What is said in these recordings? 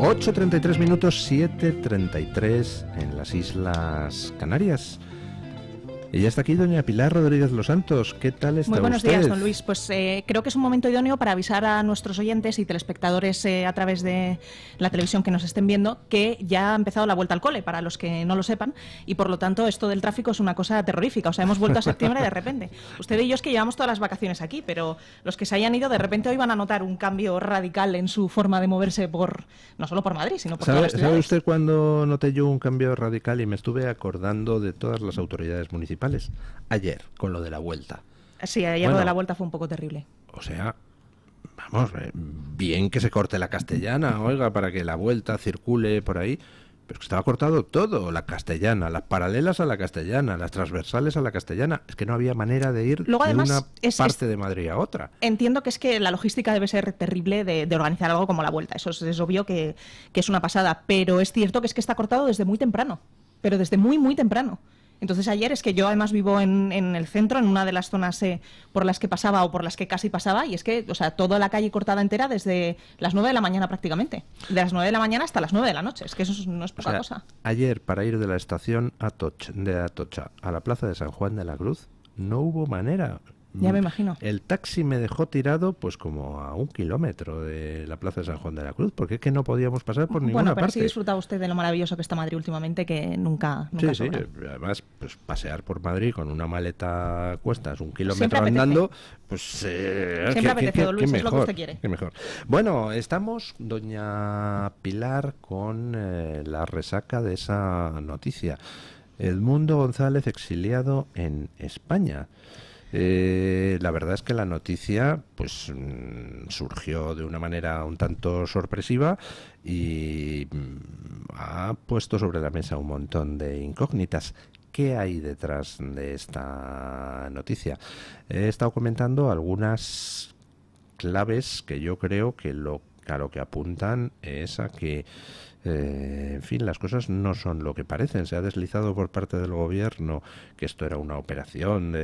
8:33 minutos, 7:33 en las Islas Canarias. Y ya está aquí doña Pilar Rodríguez Los Santos. ¿Qué tal está usted? Muy buenos días, don Luis. Pues creo que es un momento idóneo para avisar a nuestros oyentes y telespectadores a través de la televisión que nos estén viendo que ya ha empezado la vuelta al cole, para los que no lo sepan, y por lo tanto esto del tráfico es una cosa terrorífica. O sea, hemos vuelto a septiembre de repente. Usted y yo es que llevamos todas las vacaciones aquí, pero los que se hayan ido de repente hoy van a notar un cambio radical en su forma de moverse no solo por Madrid, sino por todas las ciudades. ¿Sabe usted cuándo noté yo un cambio radical y me estuve acordando de todas las autoridades municipales? Ayer, con lo de la vuelta. Sí, ayer lo de la vuelta fue un poco terrible. O sea, vamos, bien que se corte la castellana, oiga, para que la vuelta circule por ahí, pero que estaba cortado todo, la castellana, las paralelas a la castellana, las transversales a la castellana. Es que no había manera de ir luego, además, de una parte de Madrid a otra. Entiendo que es que la logística debe ser terrible de organizar algo como la vuelta. Eso es obvio que es una pasada, pero es cierto que es que está cortado desde muy temprano, pero desde muy, muy temprano. Entonces ayer es que yo además vivo en el centro, en una de las zonas por las que pasaba o por las que casi pasaba, y es que, o sea, toda la calle cortada entera desde las 9 de la mañana prácticamente. De las 9 de la mañana hasta las 9 de la noche. Es que eso no es poca cosa. Ayer, para ir de la estación de Atocha a la plaza de San Juan de la Cruz, no hubo manera. Ya me imagino. El taxi me dejó tirado pues como a 1 kilómetro de la plaza de San Juan de la Cruz, porque es que no podíamos pasar por ninguna parte. Bueno, pero sí disfrutaba usted de lo maravilloso que está Madrid últimamente, que nunca sobra. Sí, además, pues pasear por Madrid con una maleta a cuestas, 1 kilómetro andando, pues siempre apetece, don Luis, es lo que usted quiere. Qué mejor. Bueno, estamos, doña Pilar, con la resaca de esa noticia. Edmundo González exiliado en España. La verdad es que la noticia pues surgió de una manera un tanto sorpresiva y ha puesto sobre la mesa un montón de incógnitas. ¿Qué hay detrás de esta noticia? He estado comentando algunas claves que yo creo que a lo que apuntan es a que en fin, las cosas no son lo que parecen. Se ha deslizado por parte del gobierno que esto era una operación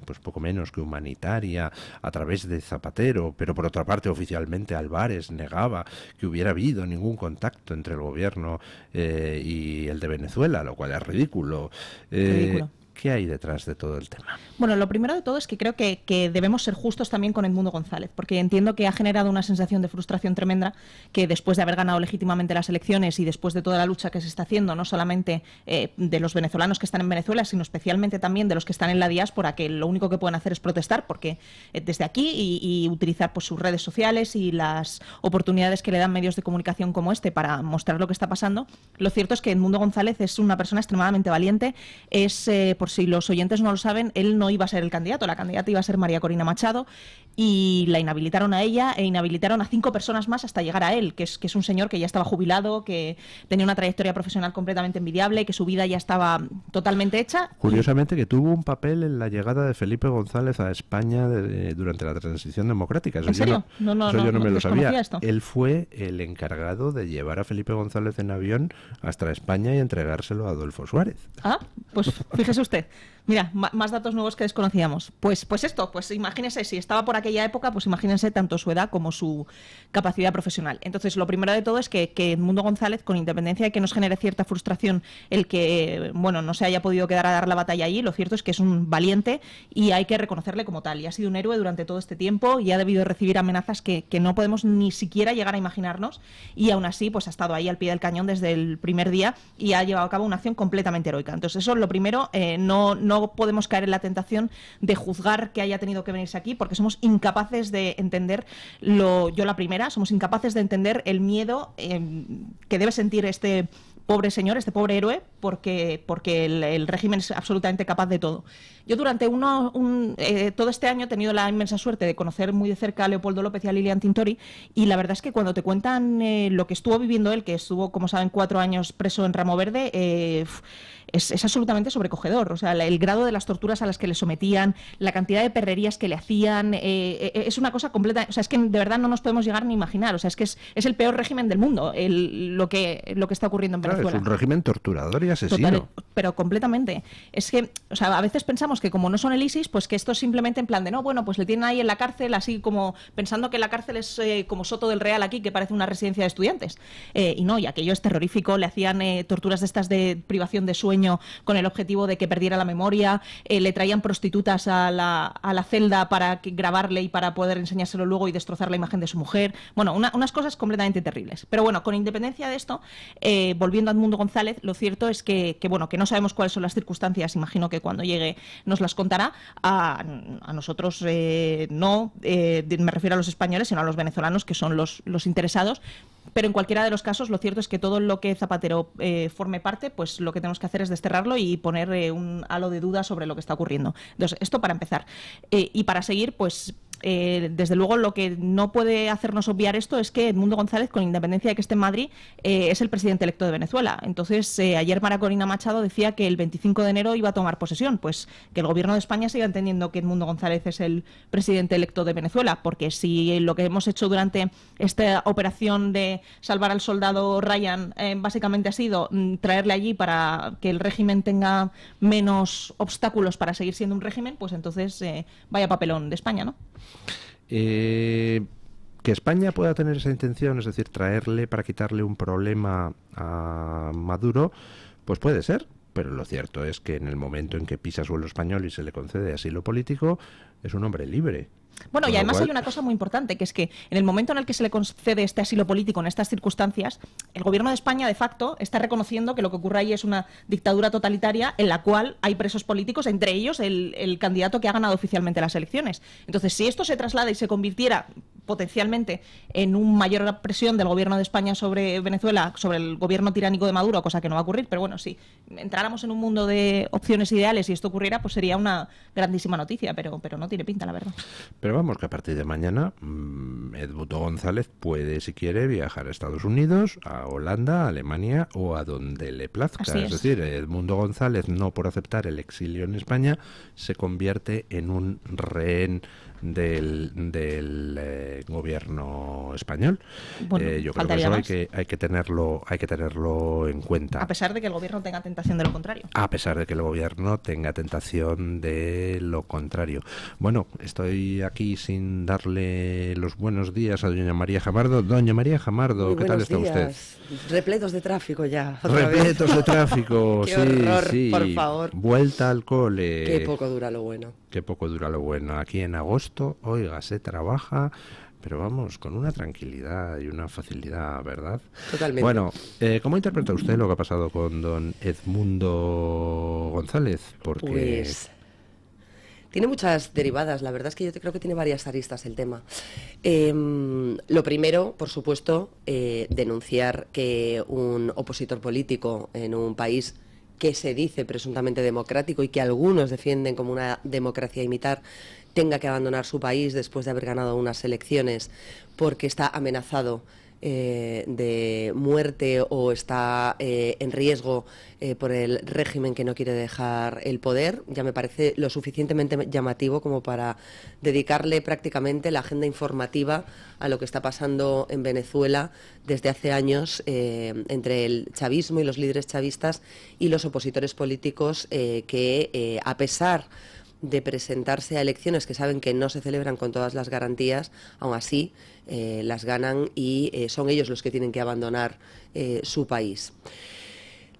pues poco menos que humanitaria a través de Zapatero, pero por otra parte oficialmente Álvarez negaba que hubiera habido ningún contacto entre el gobierno y el de Venezuela, lo cual es ridículo. Ridículo. ¿Qué hay detrás de todo el tema? Bueno, lo primero de todo es que creo que debemos ser justos también con Edmundo González, porque entiendo que ha generado una sensación de frustración tremenda que después de haber ganado legítimamente las elecciones y después de toda la lucha que se está haciendo, no solamente de los venezolanos que están en Venezuela, sino especialmente también de los que están en la diáspora, que lo único que pueden hacer es protestar, porque desde aquí y utilizar pues, sus redes sociales y las oportunidades que le dan medios de comunicación como este para mostrar lo que está pasando. Lo cierto es que Edmundo González es una persona extremadamente valiente, por si los oyentes no lo saben, él no iba a ser el candidato, la candidata iba a ser María Corina Machado y la inhabilitaron a ella e inhabilitaron a 5 personas más hasta llegar a él, que es un señor que ya estaba jubilado, que tenía una trayectoria profesional completamente envidiable, que su vida ya estaba totalmente hecha. Curiosamente que tuvo un papel en la llegada de Felipe González a España durante la transición democrática. ¿En serio? Yo no me lo sabía. Esto. Él fue el encargado de llevar a Felipe González en avión hasta España y entregárselo a Adolfo Suárez. Ah, pues fíjese usted. Mira, más datos nuevos que desconocíamos. Pues imagínese, si estaba por aquella época, pues imagínense tanto su edad como su capacidad profesional. Entonces, lo primero de todo es que Edmundo González, con independencia de que nos genere cierta frustración el que, bueno, no se haya podido quedar a dar la batalla allí, lo cierto es que es un valiente y hay que reconocerle como tal. Y ha sido un héroe durante todo este tiempo y ha debido recibir amenazas que no podemos ni siquiera llegar a imaginarnos, y aún así, pues ha estado ahí al pie del cañón desde el primer día y ha llevado a cabo una acción completamente heroica. Entonces, eso es lo primero. No podemos caer en la tentación de juzgar que haya tenido que venirse aquí, porque somos incapaces de entender somos incapaces de entender el miedo que debe sentir este pobre señor, este pobre héroe, porque el régimen es absolutamente capaz de todo. Yo durante todo este año he tenido la inmensa suerte de conocer muy de cerca a Leopoldo López y a Lilian Tintori, y la verdad es que cuando te cuentan lo que estuvo viviendo él, que estuvo, como saben, 4 años preso en Ramo Verde, es absolutamente sobrecogedor. O sea, el grado de las torturas a las que le sometían, la cantidad de perrerías que le hacían, es una cosa completa. O sea, es que de verdad no nos podemos llegar ni a imaginar. O sea, es que es el peor régimen del mundo lo que está ocurriendo en Venezuela. Es un régimen torturador y asesino. Total, pero completamente. Es que, o sea, a veces pensamos que como no son el ISIS, pues que esto es simplemente en plan de, no, bueno, pues le tienen ahí en la cárcel, así como pensando que la cárcel es como Soto del Real aquí, que parece una residencia de estudiantes. Y no, y aquello es terrorífico. Le hacían torturas de estas de privación de sueño con el objetivo de que perdiera la memoria. Le traían prostitutas a la celda para grabarle y para poder enseñárselo luego y destrozar la imagen de su mujer. Bueno, unas cosas completamente terribles. Pero bueno, con independencia de esto, volviendo a Edmundo González, lo cierto es que no sabemos cuáles son las circunstancias. Imagino que cuando llegue nos las contará. A nosotros no, me refiero a los españoles, sino a los venezolanos, que son los interesados. Pero en cualquiera de los casos, lo cierto es que todo lo que Zapatero forme parte, pues lo que tenemos que hacer es desterrarlo y poner un halo de duda sobre lo que está ocurriendo. Entonces, esto para empezar. Y para seguir, pues desde luego lo que no puede hacernos obviar esto es que Edmundo González, con independencia de que esté en Madrid, es el presidente electo de Venezuela. Entonces, ayer Mara Corina Machado decía que el 25 de enero iba a tomar posesión. Pues que el gobierno de España siga entendiendo que Edmundo González es el presidente electo de Venezuela, porque si lo que hemos hecho durante esta operación de salvar al soldado Ryan básicamente ha sido traerle allí para que el régimen tenga menos obstáculos para seguir siendo un régimen, pues entonces vaya papelón de España, ¿no? Que España pueda tener esa intención, es decir, traerle para quitarle un problema a Maduro, pues puede ser, pero lo cierto es que en el momento en que pisa suelo español y se le concede asilo político, es un hombre libre. Bueno, y además hay una cosa muy importante, que es que en el momento en el que se le concede este asilo político en estas circunstancias, el gobierno de España, de facto, está reconociendo que lo que ocurre ahí es una dictadura totalitaria en la cual hay presos políticos, entre ellos el candidato que ha ganado oficialmente las elecciones. Entonces, si esto se traslada y se convirtiera potencialmente en una mayor presión del gobierno de España sobre Venezuela, sobre el gobierno tiránico de Maduro, cosa que no va a ocurrir, pero bueno, si entráramos en un mundo de opciones ideales y esto ocurriera, pues sería una grandísima noticia, pero no tiene pinta, la verdad. Pero vamos, que a partir de mañana Edmundo González puede, si quiere, viajar a Estados Unidos, a Holanda, a Alemania o a donde le plazca. Es decir, Edmundo González, no por aceptar el exilio en España, se convierte en un rehén del gobierno español. Bueno, yo creo que eso hay que tenerlo en cuenta. A pesar de que el gobierno tenga tentación de lo contrario. A pesar de que el gobierno tenga tentación de lo contrario. Bueno, estoy aquí sin darle los buenos días a doña María Jamardo. Doña María Jamardo, ¿qué tal está usted? Repletos de tráfico ya. Repletos de tráfico, Qué horror, sí. Por favor. Vuelta al cole. Qué poco dura lo bueno. Qué poco dura lo bueno. Aquí en agosto, oiga, se trabaja, pero vamos, con una tranquilidad y una facilidad, ¿verdad? Totalmente. Bueno, ¿cómo interpreta usted lo que ha pasado con don Edmundo González? Porque pues tiene muchas derivadas. La verdad es que yo creo que tiene varias aristas el tema. Lo primero, por supuesto, denunciar que un opositor político en un país que se dice presuntamente democrático y que algunos defienden como una democracia a imitar, tenga que abandonar su país después de haber ganado unas elecciones porque está amenazado de muerte o está en riesgo por el régimen que no quiere dejar el poder, ya me parece lo suficientemente llamativo como para dedicarle prácticamente la agenda informativa a lo que está pasando en Venezuela desde hace años entre el chavismo y los líderes chavistas y los opositores políticos que a pesar de presentarse a elecciones que saben que no se celebran con todas las garantías, aún así las ganan y son ellos los que tienen que abandonar su país.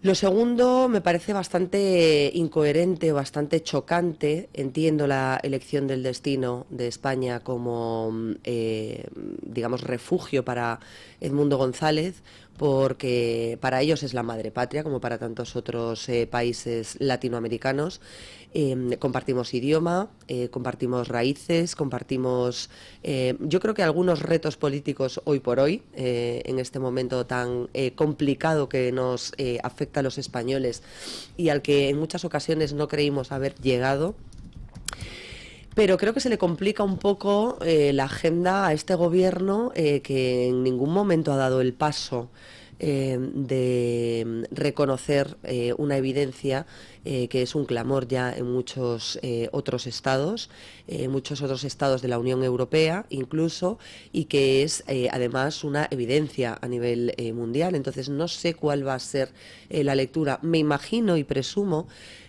Lo segundo me parece bastante incoherente, bastante chocante. Entiendo la elección del destino de España como, digamos, refugio para Edmundo González, porque para ellos es la madre patria, como para tantos otros países latinoamericanos. Compartimos idioma, compartimos raíces, compartimos, yo creo que algunos retos políticos hoy por hoy, en este momento tan complicado que nos afecta a los españoles y al que en muchas ocasiones no creímos haber llegado. Pero creo que se le complica un poco la agenda a este gobierno que en ningún momento ha dado el paso de reconocer una evidencia que es un clamor ya en muchos otros estados de la Unión Europea incluso, y que es además una evidencia a nivel mundial. Entonces no sé cuál va a ser la lectura. Me imagino y presumo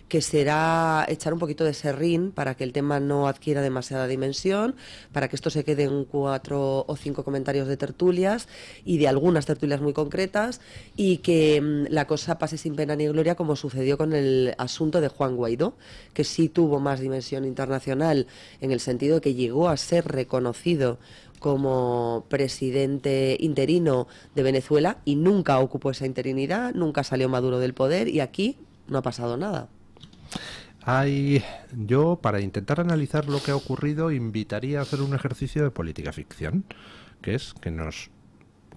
que será echar un poquito de serrín para que el tema no adquiera demasiada dimensión, para que esto se quede en 4 o 5 comentarios de tertulias y de algunas tertulias muy concretas, y que la cosa pase sin pena ni gloria, como sucedió con el asunto de Juan Guaidó, que sí tuvo más dimensión internacional en el sentido de que llegó a ser reconocido como presidente interino de Venezuela y nunca ocupó esa interinidad, nunca salió Maduro del poder, y aquí no ha pasado nada. Yo, para intentar analizar lo que ha ocurrido, invitaría a hacer un ejercicio de política ficción, que es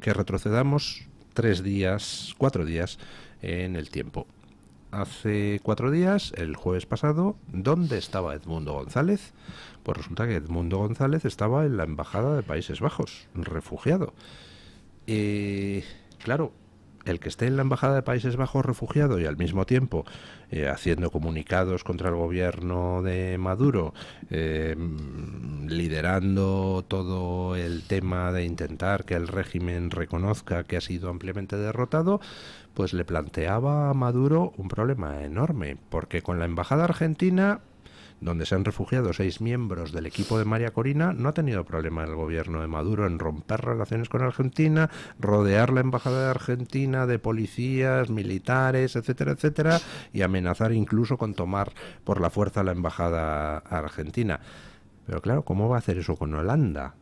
que retrocedamos 4 días en el tiempo. Hace 4 días, el jueves pasado, ¿dónde estaba Edmundo González? Pues resulta que Edmundo González estaba en la Embajada de Países Bajos, refugiado. Claro, el que esté en la Embajada de Países Bajos refugiado y al mismo tiempo haciendo comunicados contra el gobierno de Maduro, liderando todo el tema de intentar que el régimen reconozca que ha sido ampliamente derrotado, pues le planteaba a Maduro un problema enorme, porque con la Embajada Argentina, donde se han refugiado 6 miembros del equipo de María Corina, no ha tenido problema el gobierno de Maduro en romper relaciones con Argentina, rodear la embajada de Argentina de policías, militares, etcétera, etcétera, y amenazar incluso con tomar por la fuerza la embajada argentina. Pero claro, ¿cómo va a hacer eso con Holanda?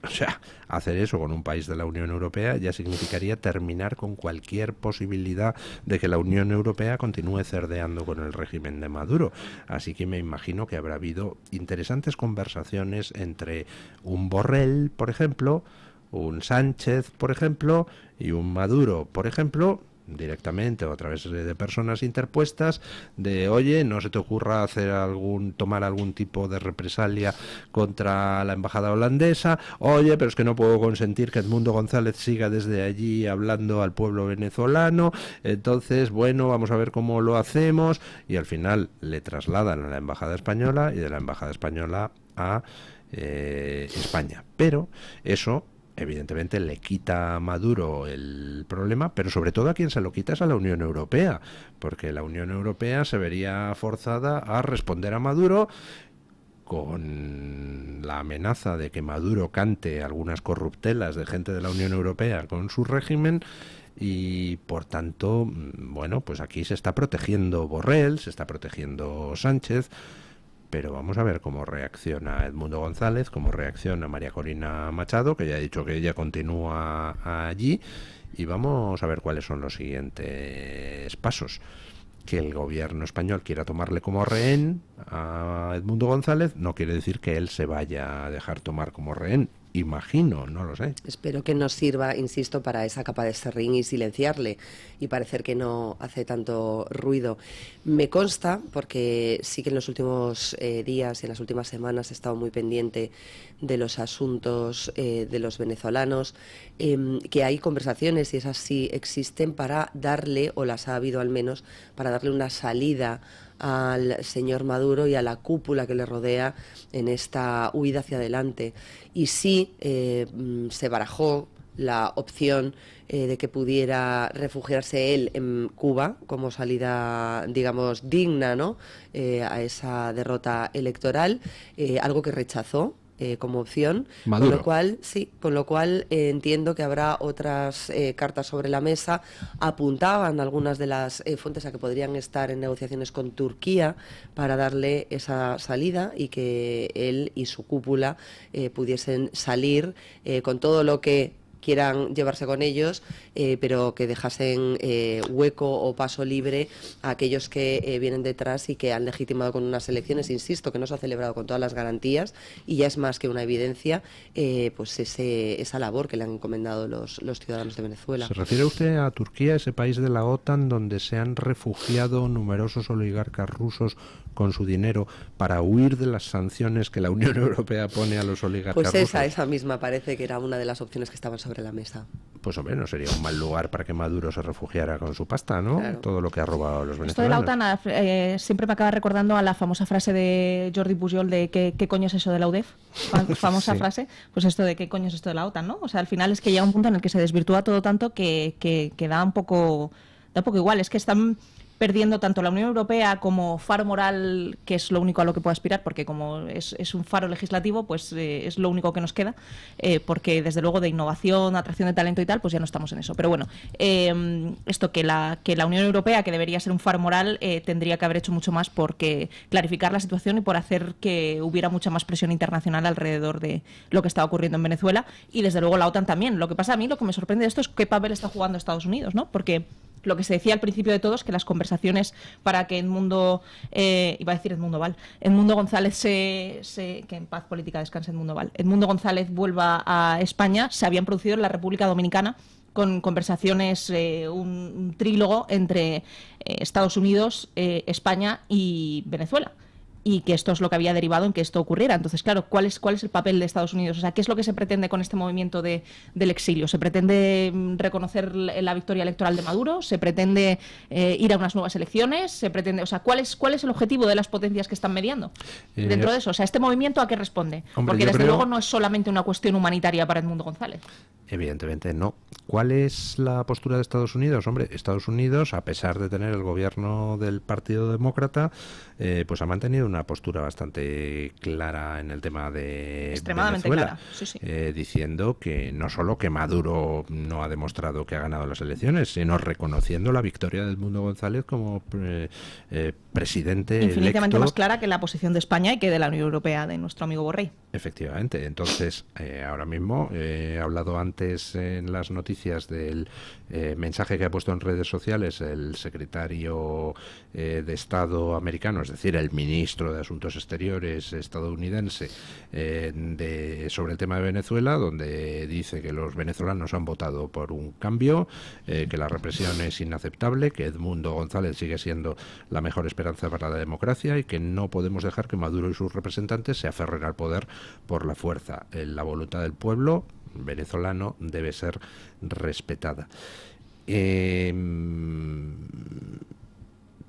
O sea, hacer eso con un país de la Unión Europea ya significaría terminar con cualquier posibilidad de que la Unión Europea continúe cerdeando con el régimen de Maduro. Así que me imagino que habrá habido interesantes conversaciones entre un Borrell, por ejemplo, un Sánchez, por ejemplo, y un Maduro, por ejemplo, directamente o a través de personas interpuestas, de oye, no se te ocurra tomar algún tipo de represalia contra la embajada holandesa, oye, pero es que no puedo consentir que Edmundo González siga desde allí hablando al pueblo venezolano, entonces bueno, vamos a ver cómo lo hacemos, y al final le trasladan a la embajada española y de la embajada española a España, pero eso evidentemente le quita a Maduro el problema, pero sobre todo a quien se lo quita es a la Unión Europea, porque la Unión Europea se vería forzada a responder a Maduro con la amenaza de que Maduro cante algunas corruptelas de gente de la Unión Europea con su régimen. Y por tanto, bueno, pues aquí se está protegiendo Borrell, se está protegiendo Sánchez, pero vamos a ver cómo reacciona Edmundo González, cómo reacciona María Corina Machado, que ya ha dicho que ella continúa allí, y vamos a ver cuáles son los siguientes pasos. Que el gobierno español quiera tomarle como rehén a Edmundo González no quiere decir que él se vaya a dejar tomar como rehén. Imagino, no lo sé. Espero que nos sirva, insisto, para esa capa de serrín y silenciarle y parecer que no hace tanto ruido. Me consta, porque sí que en los últimos días y en las últimas semanas he estado muy pendiente de los asuntos de los venezolanos, que hay conversaciones, y esas sí existen, para darle, o las ha habido al menos, para darle una salida al señor Maduro y a la cúpula que le rodea en esta huida hacia adelante. Y sí se barajó la opción de que pudiera refugiarse él en Cuba como salida, digamos, digna, ¿no?, a esa derrota electoral, algo que rechazó como opción, Maduro. Con lo cual entiendo que habrá otras cartas sobre la mesa. Apuntaban algunas de las fuentes a que podrían estar en negociaciones con Turquía para darle esa salida y que él y su cúpula pudiesen salir con todo lo que quieran llevarse con ellos, pero que dejasen hueco o paso libre a aquellos que vienen detrás y que han legitimado con unas elecciones, insisto, que no se ha celebrado con todas las garantías, y ya es más que una evidencia, pues esa labor que le han encomendado los ciudadanos de Venezuela. ¿Se refiere usted a Turquía, ese país de la OTAN donde se han refugiado numerosos oligarcas rusos con su dinero para huir de las sanciones que la Unión Europea pone a los oligarcas rusos? Pues esa misma parece que era una de las opciones que estaban sobre sobre la mesa. Pues hombre, no sería un mal lugar para que Maduro se refugiara con su pasta, ¿no? Claro. Todo lo que ha robado a los venezolanos. Esto de la OTAN siempre me acaba recordando a la famosa frase de Jordi Pujol de ¿qué coño es eso de la UDEF? Famosa Sí. frase, pues esto de ¿qué coño es esto de la OTAN? ¿no? O sea, al final es que llega un punto en el que se desvirtúa todo tanto que da un poco igual. Es que están perdiendo tanto la Unión Europea como faro moral, que es lo único a lo que puede aspirar, porque como es un faro legislativo, pues es lo único que nos queda, porque desde luego de innovación, atracción de talento y tal, pues ya no estamos en eso. Pero bueno, esto que la Unión Europea, que debería ser un faro moral, tendría que haber hecho mucho más porque clarificar la situación y por hacer que hubiera mucha más presión internacional alrededor de lo que está ocurriendo en Venezuela, y desde luego la OTAN también. Lo que pasa a mí, lo que me sorprende de esto es qué papel está jugando Estados Unidos, ¿no? Porque lo que se decía al principio de todo es que las conversaciones para que Edmundo, iba a decir Edmundo Val, Edmundo González que en paz política descanse Edmundo Val, Edmundo González vuelva a España, se habían producido en la República Dominicana con conversaciones, un trílogo entre Estados Unidos, España y Venezuela. Y que esto es lo que había derivado en que esto ocurriera. Entonces, claro, ¿cuál es el papel de Estados Unidos? O sea, ¿qué es lo que se pretende con este movimiento del exilio? ¿Se pretende reconocer la victoria electoral de Maduro? ¿Se pretende ir a unas nuevas elecciones? ¿Se pretende, o sea, ¿cuál es el objetivo de las potencias que están mediando dentro de eso? O sea, ¿este movimiento a qué responde? Hombre, porque desde luego no es solamente una cuestión humanitaria para Edmundo González. Evidentemente no. ¿Cuál es la postura de Estados Unidos? Hombre, Estados Unidos, a pesar de tener el gobierno del Partido Demócrata, pues ha mantenido una postura bastante clara en el tema de extremadamente Venezuela, clara, sí. diciendo que no solo que Maduro no ha demostrado que ha ganado las elecciones, sino reconociendo la victoria de Edmundo González como presidente infinitamente electo. más clara que la posición de España y que de la Unión Europea, de nuestro amigo Borrell. Efectivamente. Entonces, ahora mismo he hablado antes en las noticias del mensaje que ha puesto en redes sociales el secretario de Estado americano, es decir, el ministro de Asuntos Exteriores estadounidense, sobre el tema de Venezuela, donde dice que los venezolanos han votado por un cambio, que la represión es inaceptable, que Edmundo González sigue siendo la mejor esperanza para la democracia y que no podemos dejar que Maduro y sus representantes se aferren al poder por la fuerza. La voluntad del pueblo venezolano debe ser respetada.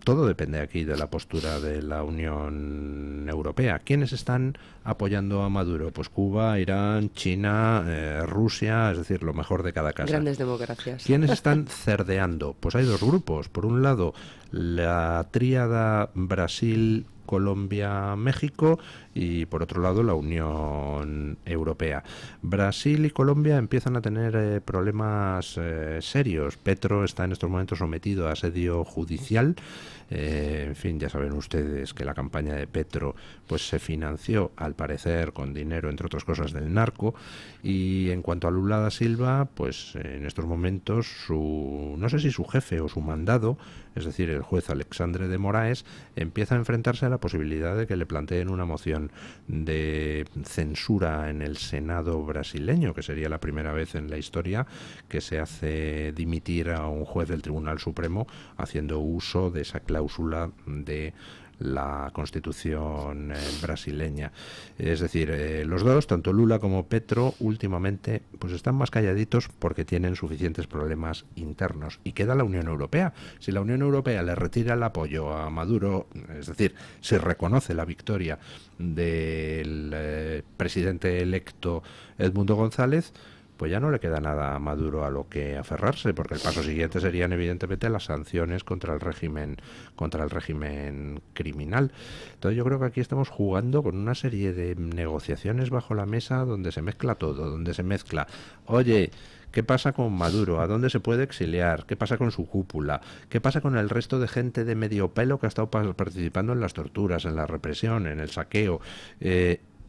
Todo depende aquí de la postura de la Unión Europea. ¿Quiénes están apoyando a Maduro? Pues Cuba, Irán, China, Rusia, es decir, lo mejor de cada casa. Grandes democracias. ¿Quiénes están cerdeando? Pues hay dos grupos. Por un lado, la tríada Brasil, Colombia, México, y por otro lado la Unión Europea. Brasil y Colombia empiezan a tener problemas serios. Petro está en estos momentos sometido a asedio judicial. En fin, ya saben ustedes que la campaña de Petro pues se financió, al parecer, con dinero, entre otras cosas, del narco. Y en cuanto a Lula da Silva, pues en estos momentos no sé si su jefe o su mandado, es decir, el juez Alexandre de Moraes, empieza a enfrentarse a la posibilidad de que le planteen una moción de censura en el Senado brasileño, que sería la primera vez en la historia que se hace dimitir a un juez del Tribunal Supremo haciendo uso de esa cláusula de la Constitución brasileña. Es decir, los dos, tanto Lula como Petro, últimamente pues están más calladitos porque tienen suficientes problemas internos. Y queda la Unión Europea. Si la Unión Europea le retira el apoyo a Maduro, es decir, si reconoce la victoria del presidente electo Edmundo González, pues ya no le queda nada a Maduro a lo que aferrarse, porque el paso siguiente serían evidentemente las sanciones contra el régimen criminal. Entonces yo creo que aquí estamos jugando con una serie de negociaciones bajo la mesa donde se mezcla todo, donde se mezcla, oye, ¿qué pasa con Maduro? ¿A dónde se puede exiliar? ¿Qué pasa con su cúpula? ¿Qué pasa con el resto de gente de medio pelo que ha estado participando en las torturas, en la represión, en el saqueo?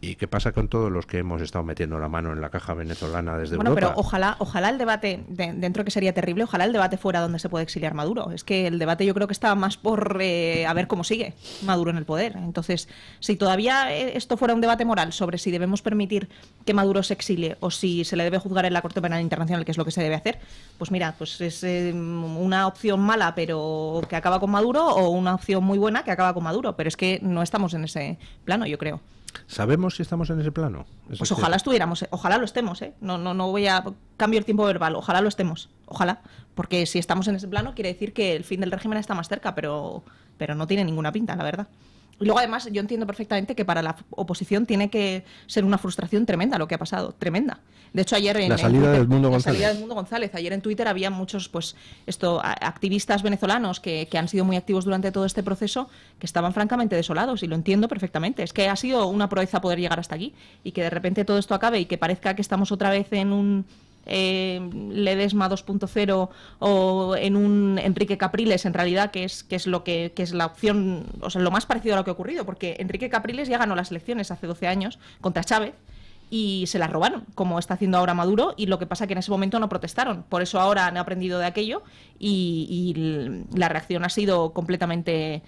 ¿Y qué pasa con todos los que hemos estado metiendo la mano en la caja venezolana desde Europa? Bueno, pero ojalá el debate, dentro que sería terrible, ojalá el debate fuera donde se puede exiliar Maduro. Es que el debate yo creo que está más por a ver cómo sigue Maduro en el poder. Entonces, si todavía esto fuera un debate moral sobre si debemos permitir que Maduro se exilie o si se le debe juzgar en la Corte Penal Internacional, que es lo que se debe hacer, pues mira, pues es una opción mala pero que acaba con Maduro o una opción muy buena que acaba con Maduro. Pero es que no estamos en ese plano, yo creo. ¿Sabemos si estamos en ese plano? Pues ojalá estuviéramos, ojalá lo estemos, ¿eh? No voy a cambiar el tiempo verbal, ojalá lo estemos, ojalá, porque si estamos en ese plano quiere decir que el fin del régimen está más cerca, pero no tiene ninguna pinta, la verdad. Y luego además yo entiendo perfectamente que para la oposición tiene que ser una frustración tremenda lo que ha pasado, tremenda. De hecho ayer la salida del Mundo González, ayer en Twitter había muchos activistas venezolanos que han sido muy activos durante todo este proceso, que estaban francamente desolados, y lo entiendo perfectamente. Es que ha sido una proeza poder llegar hasta aquí, y que de repente todo esto acabe y que parezca que estamos otra vez en un Ledesma 2.0 o en un Enrique Capriles, en realidad, que es la opción, o sea, lo más parecido a lo que ha ocurrido, porque Enrique Capriles ya ganó las elecciones hace 12 años contra Chávez y se las robaron, como está haciendo ahora Maduro, y lo que pasa que en ese momento no protestaron. Por eso ahora han aprendido de aquello y la reacción ha sido completamente,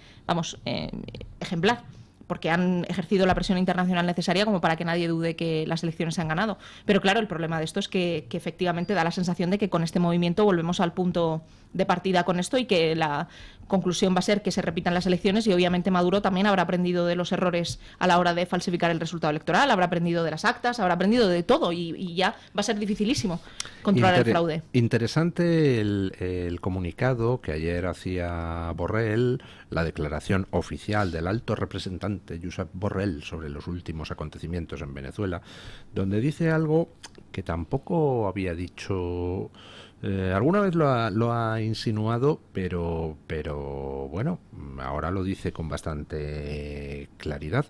ejemplar, porque han ejercido la presión internacional necesaria como para que nadie dude que las elecciones se han ganado. Pero claro, el problema de esto es que efectivamente da la sensación de que con este movimiento volvemos al punto de partida con esto, y que la conclusión va a ser que se repitan las elecciones, y obviamente Maduro también habrá aprendido de los errores a la hora de falsificar el resultado electoral, habrá aprendido de las actas, habrá aprendido de todo, y ya va a ser dificilísimo controlar el fraude. Interesante el comunicado que ayer hacía Borrell, la declaración oficial del alto representante Josep Borrell sobre los últimos acontecimientos en Venezuela, donde dice algo que tampoco había dicho. Alguna vez lo ha insinuado, pero bueno, ahora lo dice con bastante claridad.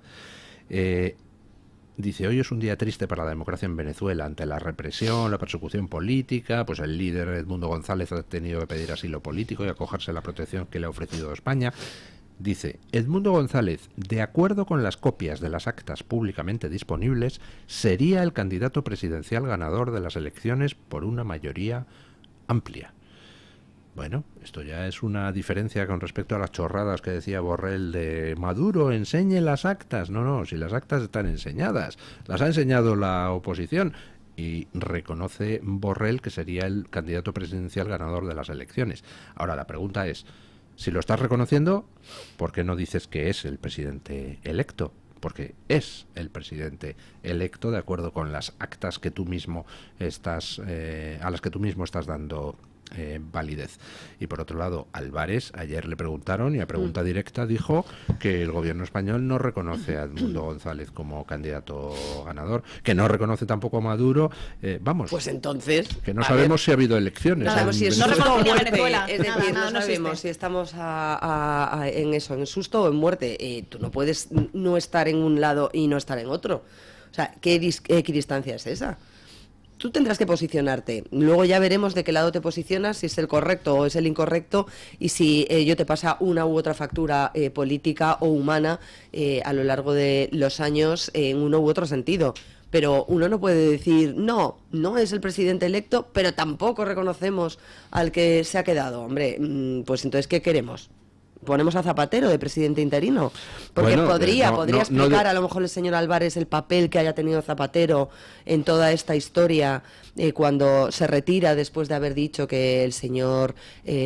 Dice: hoy es un día triste para la democracia en Venezuela. Ante la represión, la persecución política, pues el líder Edmundo González ha tenido que pedir asilo político y acogerse a la protección que le ha ofrecido España. Dice: Edmundo González, de acuerdo con las copias de las actas públicamente disponibles, sería el candidato presidencial ganador de las elecciones por una mayoría amplia. Bueno, esto ya es una diferencia con respecto a las chorradas que decía Borrell de Maduro, enseñe las actas. No, si las actas están enseñadas, las ha enseñado la oposición, y reconoce Borrell que sería el candidato presidencial ganador de las elecciones. Ahora, la pregunta es, si lo estás reconociendo, ¿por qué no dices que es el presidente electo? Porque es el presidente electo de acuerdo con las actas que tú mismo estás a las que tú mismo estás dando validez. Y por otro lado, Álvarez, ayer le preguntaron y a pregunta directa dijo que el gobierno español no reconoce a Edmundo González como candidato ganador, que no reconoce tampoco a Maduro. Pues entonces, que no sabemos si ha habido elecciones. No sabemos si es susto o muerte. Es decir, no sabemos si estamos en susto o en muerte. Tú no puedes no estar en un lado y no estar en otro. O sea, ¿qué equidistancia es esa? Tú tendrás que posicionarte. Luego ya veremos de qué lado te posicionas, si es el correcto o es el incorrecto, y si ello te pasa una u otra factura política o humana a lo largo de los años en uno u otro sentido. Pero uno no puede decir, no es el presidente electo, pero tampoco reconocemos al que se ha quedado. Hombre, pues entonces, ¿qué queremos? ¿Ponemos a Zapatero de presidente interino? Porque podría explicar a lo mejor el señor Álvarez el papel que haya tenido Zapatero en toda esta historia cuando se retira después de haber dicho que el señor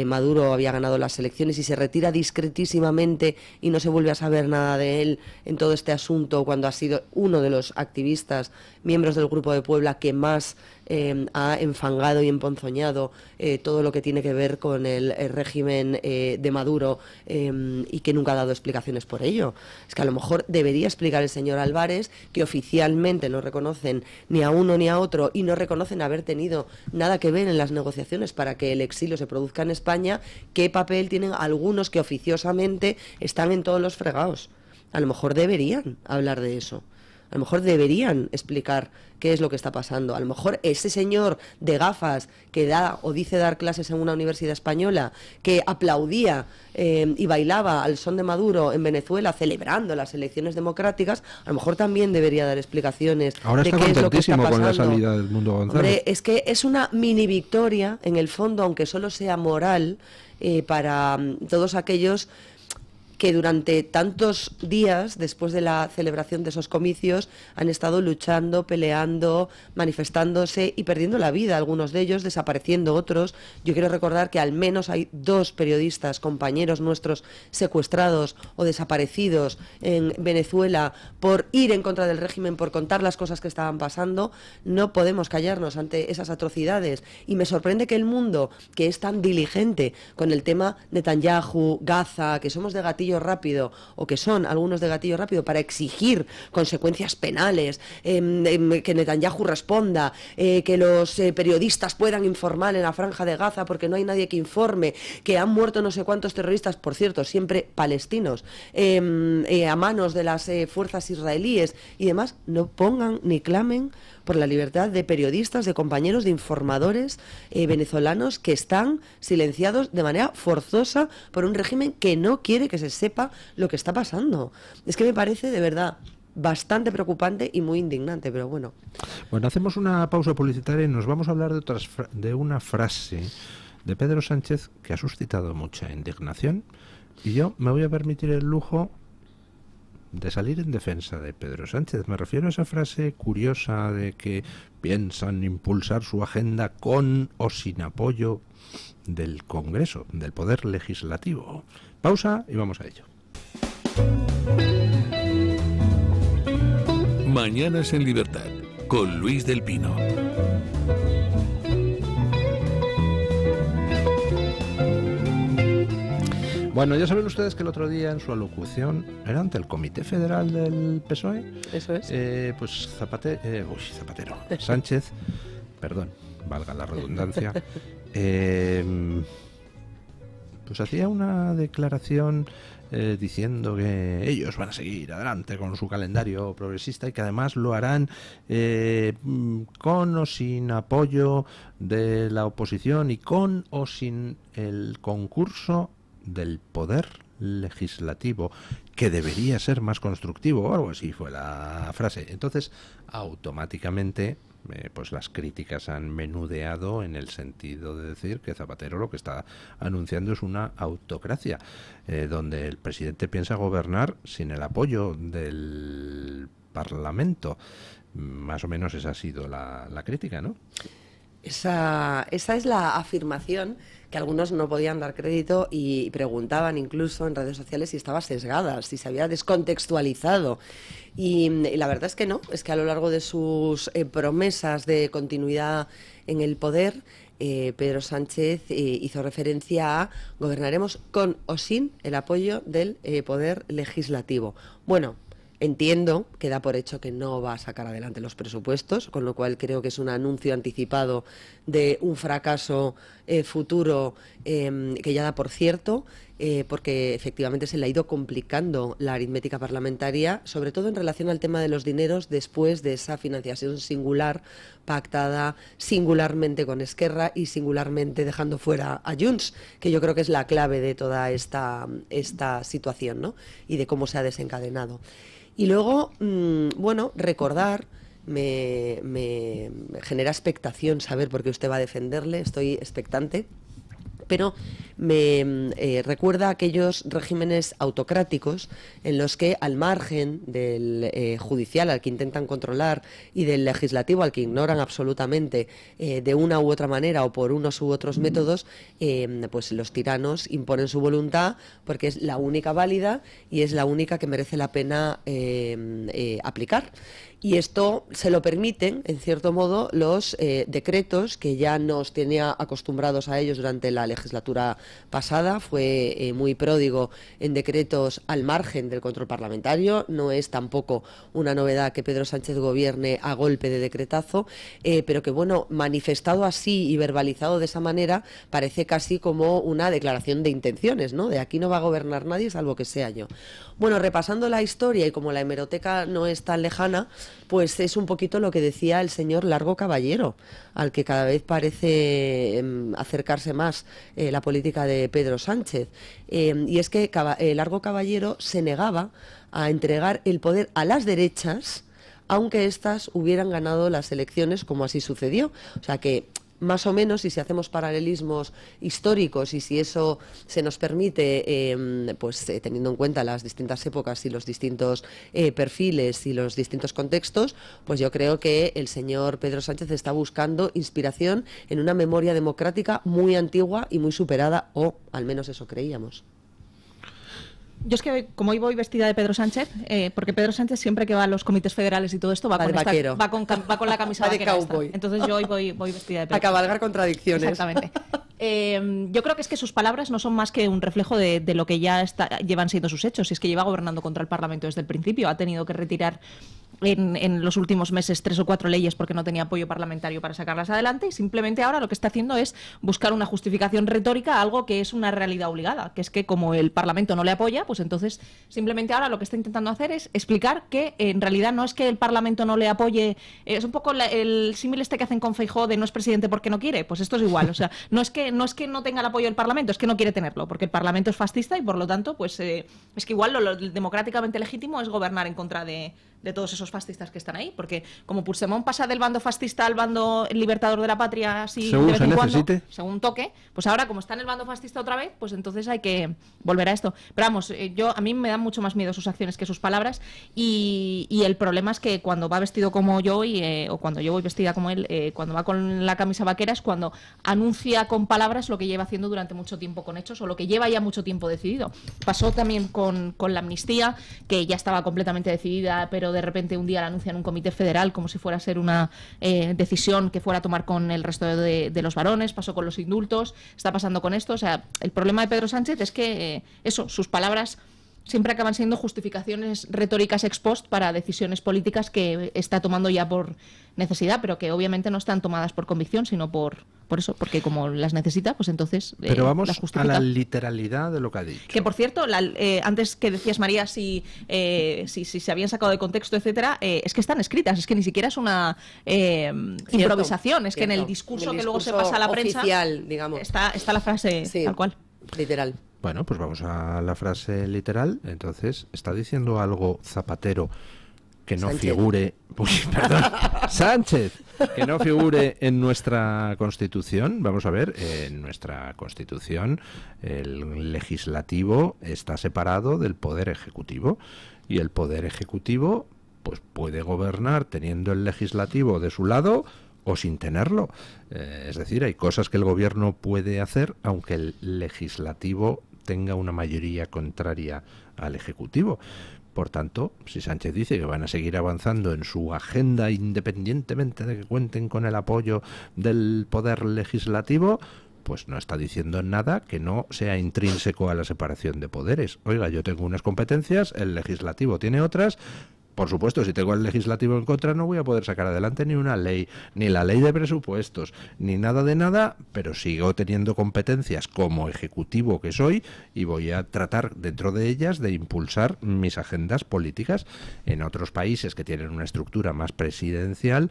Maduro había ganado las elecciones, y se retira discretísimamente y no se vuelve a saber nada de él en todo este asunto, cuando ha sido uno de los activistas, miembros del Grupo de Puebla, que más ha enfangado y emponzoñado todo lo que tiene que ver con el régimen de Maduro, y que nunca ha dado explicaciones por ello. Es que a lo mejor debería explicar el señor Álvarez, que oficialmente no reconocen ni a uno ni a otro y no reconocen haber tenido nada que ver en las negociaciones para que el exilio se produzca en España, qué papel tienen algunos que oficiosamente están en todos los fregados. A lo mejor deberían hablar de eso. A lo mejor deberían explicar qué es lo que está pasando. A lo mejor ese señor de gafas que da o dice dar clases en una universidad española, que aplaudía y bailaba al son de Maduro en Venezuela celebrando las elecciones democráticas, a lo mejor también debería dar explicaciones de qué es lo que está pasando. Con la salida del Mundo González. Hombre, es que es una mini victoria, en el fondo, aunque solo sea moral, para todos aquellos que durante tantos días, después de la celebración de esos comicios, han estado luchando, peleando, manifestándose y perdiendo la vida, algunos de ellos, desapareciendo otros. Yo quiero recordar que al menos hay 2 periodistas, compañeros nuestros, secuestrados o desaparecidos en Venezuela por ir en contra del régimen, por contar las cosas que estaban pasando. No podemos callarnos ante esas atrocidades, y me sorprende que el mundo, que es tan diligente con el tema Netanyahu, Gaza, que somos de gatillo rápido, o que son algunos de gatillo rápido, para exigir consecuencias penales, que Netanyahu responda, que los periodistas puedan informar en la franja de Gaza porque no hay nadie que informe, que han muerto no sé cuántos terroristas, por cierto, siempre palestinos, a manos de las fuerzas israelíes y demás, no pongan ni clamen por la libertad de periodistas, de compañeros, de informadores venezolanos que están silenciados de manera forzosa por un régimen que no quiere que se sepa lo que está pasando. Es que me parece de verdad bastante preocupante y muy indignante, pero bueno. Bueno, hacemos una pausa publicitaria y nos vamos a hablar de una frase de Pedro Sánchez que ha suscitado mucha indignación, y yo me voy a permitir el lujo de salir en defensa de Pedro Sánchez. Me refiero a esa frase curiosa de que piensan impulsar su agenda con o sin apoyo del Congreso, del Poder Legislativo. Pausa y vamos a ello. Mañanas en Libertad, con Luis del Pino. Bueno, ya saben ustedes que el otro día en su alocución, era ante el Comité Federal del PSOE, Eso es. Pues Zapatero, Sánchez, perdón, valga la redundancia, pues hacía una declaración diciendo que ellos van a seguir adelante con su calendario progresista y que además lo harán con o sin apoyo de la oposición y con o sin el concurso del Poder Legislativo, que debería ser más constructivo, o algo así fue la frase. Entonces, automáticamente, pues las críticas han menudeado en el sentido de decir que Zapatero lo que está anunciando es una autocracia, donde el presidente piensa gobernar sin el apoyo del Parlamento. Más o menos esa ha sido la crítica, ¿no? Esa es la afirmación que algunos no podían dar crédito y preguntaban incluso en redes sociales si estaba sesgada, si se había descontextualizado. Y la verdad es que no, es que a lo largo de sus promesas de continuidad en el poder, Pedro Sánchez hizo referencia a gobernaremos con o sin el apoyo del Poder Legislativo. Bueno, entiendo que da por hecho que no va a sacar adelante los presupuestos, con lo cual creo que es un anuncio anticipado de un fracaso futuro que ya da por cierto, porque efectivamente se le ha ido complicando la aritmética parlamentaria, sobre todo en relación al tema de los dineros después de esa financiación singular pactada singularmente con Esquerra y singularmente dejando fuera a Junts, que yo creo que es la clave de toda esta situación, ¿no? Y de cómo se ha desencadenado. Y luego, bueno, recordar, me genera expectación saber por qué usted va a defenderle, estoy expectante, pero me recuerda a aquellos regímenes autocráticos en los que, al margen del judicial al que intentan controlar y del legislativo al que ignoran absolutamente de una u otra manera o por unos u otros métodos, pues los tiranos imponen su voluntad porque es la única válida y es la única que merece la pena aplicar. Y esto se lo permiten, en cierto modo, los decretos que ya nos tenía acostumbrados a ellos durante la legislatura pasada. Fue muy pródigo en decretos al margen del control parlamentario. No es tampoco una novedad que Pedro Sánchez gobierne a golpe de decretazo, pero que, bueno, manifestado así y verbalizado de esa manera, parece casi como una declaración de intenciones, ¿no? De aquí no va a gobernar nadie salvo que sea yo. Bueno, repasando la historia y como la hemeroteca no es tan lejana, pues es un poquito lo que decía el señor Largo Caballero, al que cada vez parece acercarse más la política de Pedro Sánchez. Y es que Largo Caballero se negaba a entregar el poder a las derechas, aunque éstas hubieran ganado las elecciones, como así sucedió. O sea que más o menos, y si hacemos paralelismos históricos y si eso se nos permite, teniendo en cuenta las distintas épocas y los distintos perfiles y los distintos contextos, pues yo creo que el señor Pedro Sánchez está buscando inspiración en una memoria democrática muy antigua y muy superada, o al menos eso creíamos. Yo es que, como hoy voy vestida de Pedro Sánchez, porque Pedro Sánchez siempre que va a los comités federales y todo esto va con la camisa vaquera esta. Entonces yo hoy voy vestida de Pedro. A cabalgar contradicciones. Exactamente. Yo creo que es que sus palabras no son más que un reflejo de lo que ya llevan siendo sus hechos. Y es que lleva gobernando contra el Parlamento desde el principio. Ha tenido que retirar en los últimos meses 3 o 4 leyes porque no tenía apoyo parlamentario para sacarlas adelante, y simplemente ahora lo que está haciendo es buscar una justificación retórica a algo que es una realidad obligada, que es que como el Parlamento no le apoya, pues entonces simplemente ahora lo que está intentando hacer es explicar que en realidad no es que el Parlamento no le apoye, es un poco el símil este que hacen con Feijóo de no es presidente porque no quiere, pues esto es igual, o sea, no es que no tenga el apoyo del Parlamento, es que no quiere tenerlo, porque el Parlamento es fascista y por lo tanto, pues es que igual lo democráticamente legítimo es gobernar en contra de todos esos fascistas que están ahí, porque como Puigdemont pasa del bando fascista al bando libertador de la patria así según de vez en cuando, necesite, según toque, pues ahora como está en el bando fascista otra vez, pues entonces hay que volver a esto. Pero vamos, a mí me dan mucho más miedo sus acciones que sus palabras, y el problema es que cuando va vestido como yo o cuando yo voy vestida como él, cuando va con la camisa vaquera es cuando anuncia con palabras lo que lleva haciendo durante mucho tiempo con hechos, o lo que lleva ya mucho tiempo decidido. Pasó también con la amnistía, que ya estaba completamente decidida, pero de repente un día la anuncia en un comité federal como si fuera a ser una decisión que fuera a tomar con el resto de los varones. Pasó con los indultos, está pasando con esto. O sea, el problema de Pedro Sánchez es que sus palabras siempre acaban siendo justificaciones retóricas ex post para decisiones políticas que está tomando ya por necesidad, pero que obviamente no están tomadas por convicción, sino por eso, porque como las necesita, pues entonces pero vamos las justifica. a la literalidad de lo que ha dicho. Que por cierto, antes que decías, María, si se habían sacado de contexto, etcétera, es que están escritas, es que ni siquiera es una improvisación, es que en el discurso que luego se pasa a la prensa oficial, digamos, está la frase tal cual. Literal. Bueno, pues vamos a la frase literal. Entonces, está diciendo algo Zapatero que no Sánchez. figure... Uy, perdón, Sánchez, que no figure en nuestra Constitución. Vamos a ver, en nuestra Constitución el legislativo está separado del poder ejecutivo, y el poder ejecutivo pues puede gobernar teniendo el legislativo de su lado o sin tenerlo. Es decir, hay cosas que el gobierno puede hacer aunque el legislativo tenga una mayoría contraria al ejecutivo. Por tanto, si Sánchez dice que van a seguir avanzando en su agenda independientemente de que cuenten con el apoyo del poder legislativo, pues no está diciendo nada que no sea intrínseco a la separación de poderes. Oiga, yo tengo unas competencias, el legislativo tiene otras. Por supuesto, si tengo el legislativo en contra no voy a poder sacar adelante ni una ley, ni la ley de presupuestos, ni nada de nada, pero sigo teniendo competencias como ejecutivo que soy y voy a tratar dentro de ellas de impulsar mis agendas políticas. En otros países que tienen una estructura más presidencial,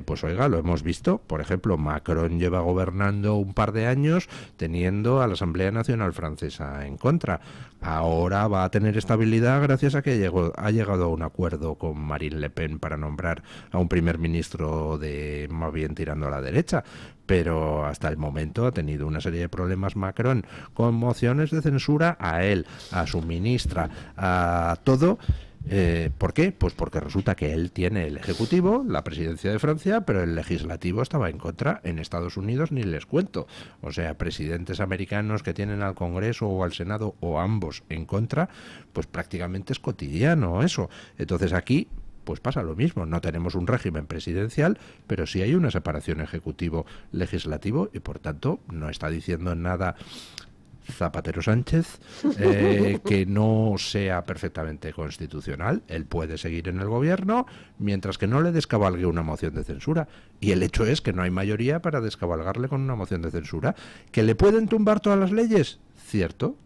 pues oiga, lo hemos visto. Por ejemplo, Macron lleva gobernando un par de años teniendo a la Asamblea Nacional Francesa en contra. Ahora va a tener estabilidad gracias a que ha llegado a un acuerdo con Marine Le Pen para nombrar a un primer ministro de más bien tirando a la derecha, pero hasta el momento ha tenido una serie de problemas Macron, con mociones de censura a él, a su ministra, a todo. ¿Por qué? Pues porque resulta que él tiene el ejecutivo, la presidencia de Francia, pero el legislativo estaba en contra. En Estados Unidos ni les cuento. O sea, presidentes americanos que tienen al Congreso o al Senado o ambos en contra, pues prácticamente es cotidiano eso. Entonces aquí pues pasa lo mismo. No tenemos un régimen presidencial, pero sí hay una separación ejecutivo-legislativo y por tanto no está diciendo nada Zapatero Sánchez que no sea perfectamente constitucional. Él puede seguir en el gobierno mientras que no le descabalgue una moción de censura, y el hecho es que no hay mayoría para descabalgarle con una moción de censura. ¿Que le pueden tumbar todas las leyes? Cierto.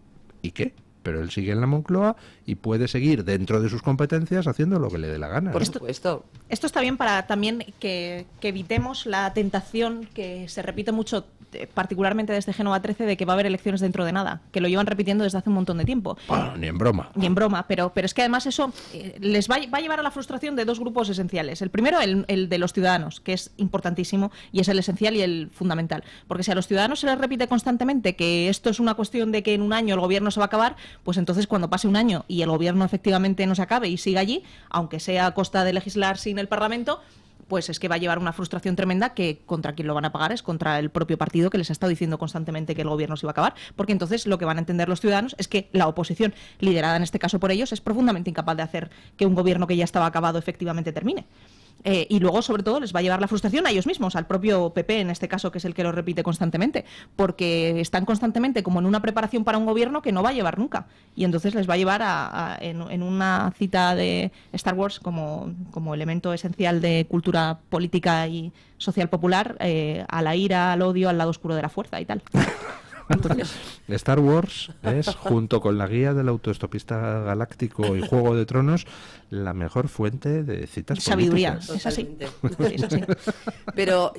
¿Y qué? Pero él sigue en la Moncloa y puede seguir dentro de sus competencias haciendo lo que le dé la gana. Por supuesto. Esto está bien para también que evitemos la tentación que se repite mucho, particularmente desde Génova 13, de que va a haber elecciones dentro de nada, que lo llevan repitiendo desde hace un montón de tiempo. Bueno, ni en broma. Ni en broma, pero es que además eso les va a llevar a la frustración de dos grupos esenciales. El primero, el de los ciudadanos, que es importantísimo y es el esencial y el fundamental. Porque si a los ciudadanos se les repite constantemente que esto es una cuestión de que en un año el gobierno se va a acabar, pues entonces cuando pase un año y el gobierno efectivamente no se acabe y siga allí, aunque sea a costa de legislar sin el Parlamento, pues es que va a llevar una frustración tremenda que contra quien lo van a pagar es contra el propio partido que les ha estado diciendo constantemente que el gobierno se iba a acabar, porque entonces lo que van a entender los ciudadanos es que la oposición, liderada en este caso por ellos, es profundamente incapaz de hacer que un gobierno que ya estaba acabado efectivamente termine. Y luego, sobre todo, les va a llevar la frustración a ellos mismos, al propio PP, en este caso, que es el que lo repite constantemente, porque están constantemente como en una preparación para un gobierno que no va a llevar nunca. Y entonces les va a llevar en una cita de Star Wars como elemento esencial de cultura política y social popular, a la ira, al odio, al lado oscuro de la fuerza y tal. Entonces, Star Wars es, junto con la guía del autoestopista galáctico y Juego de Tronos, la mejor fuente de citas sabiduría. políticas. Es así. Es así. Pero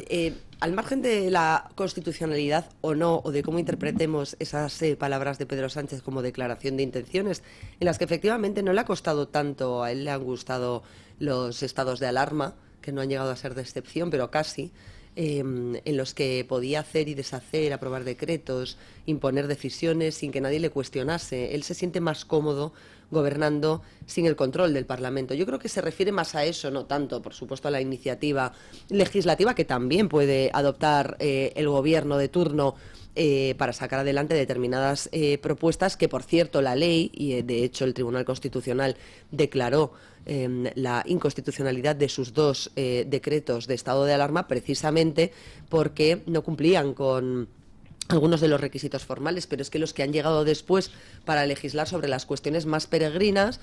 al margen de la constitucionalidad o no, o de cómo interpretemos esas palabras de Pedro Sánchez como declaración de intenciones, en las que efectivamente no le ha costado tanto, a él le han gustado los estados de alarma, que no han llegado a ser de excepción, pero casi, en los que podía hacer y deshacer, aprobar decretos, imponer decisiones sin que nadie le cuestionase. Él se siente más cómodo gobernando sin el control del Parlamento. Yo creo que se refiere más a eso, no tanto, por supuesto, a la iniciativa legislativa que también puede adoptar el gobierno de turno para sacar adelante determinadas propuestas que, por cierto, la ley, y de hecho el Tribunal Constitucional declaró la inconstitucionalidad de sus dos decretos de estado de alarma precisamente porque no cumplían con algunos de los requisitos formales, pero es que los que han llegado después para legislar sobre las cuestiones más peregrinas,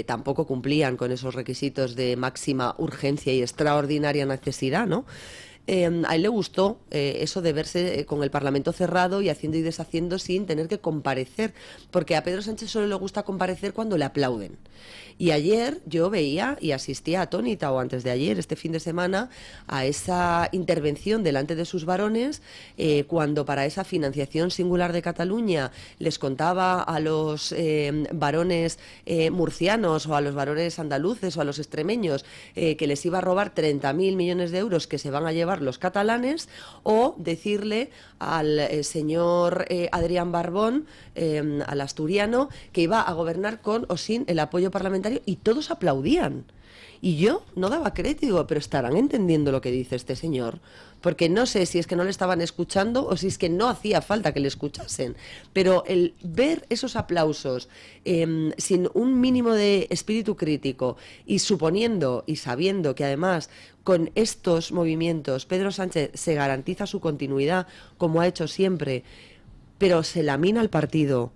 tampoco cumplían con esos requisitos de máxima urgencia y extraordinaria necesidad, ¿no? A él le gustó eso de verse con el Parlamento cerrado y haciendo y deshaciendo sin tener que comparecer, porque a Pedro Sánchez solo le gusta comparecer cuando le aplauden. Y ayer yo veía y asistía atónita, o antes de ayer, este fin de semana, a esa intervención delante de sus varones, cuando para esa financiación singular de Cataluña les contaba a los varones murcianos o a los varones andaluces o a los extremeños que les iba a robar 30.000 millones de euros que se van a llevar los catalanes, o decirle al señor Adrián Barbón, al asturiano, que iba a gobernar con o sin el apoyo parlamentario, y todos aplaudían. Y yo no daba crédito, digo, pero estarán entendiendo lo que dice este señor, porque no sé si es que no le estaban escuchando o si es que no hacía falta que le escuchasen, pero el ver esos aplausos sin un mínimo de espíritu crítico y suponiendo y sabiendo que además con estos movimientos Pedro Sánchez se garantiza su continuidad como ha hecho siempre, pero se lamina el partido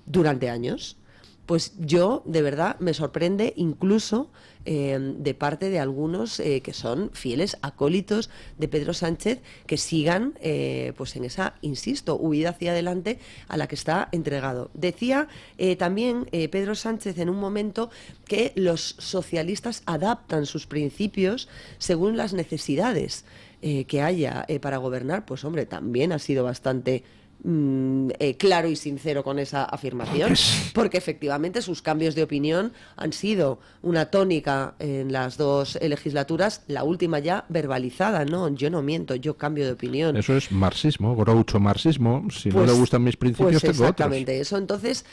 durante años, pues yo, de verdad, me sorprende incluso de parte de algunos que son fieles acólitos de Pedro Sánchez, que sigan pues en esa, insisto, huida hacia adelante a la que está entregado. Decía también Pedro Sánchez en un momento que los socialistas adaptan sus principios según las necesidades que haya para gobernar. Pues hombre, también ha sido bastante claro y sincero con esa afirmación, porque efectivamente sus cambios de opinión han sido una tónica en las dos legislaturas, la última ya verbalizada, ¿no? Yo no miento, yo cambio de opinión. Eso es marxismo, groucho marxismo. Si no le gustan mis principios, tengo otros. Exactamente eso. Entonces,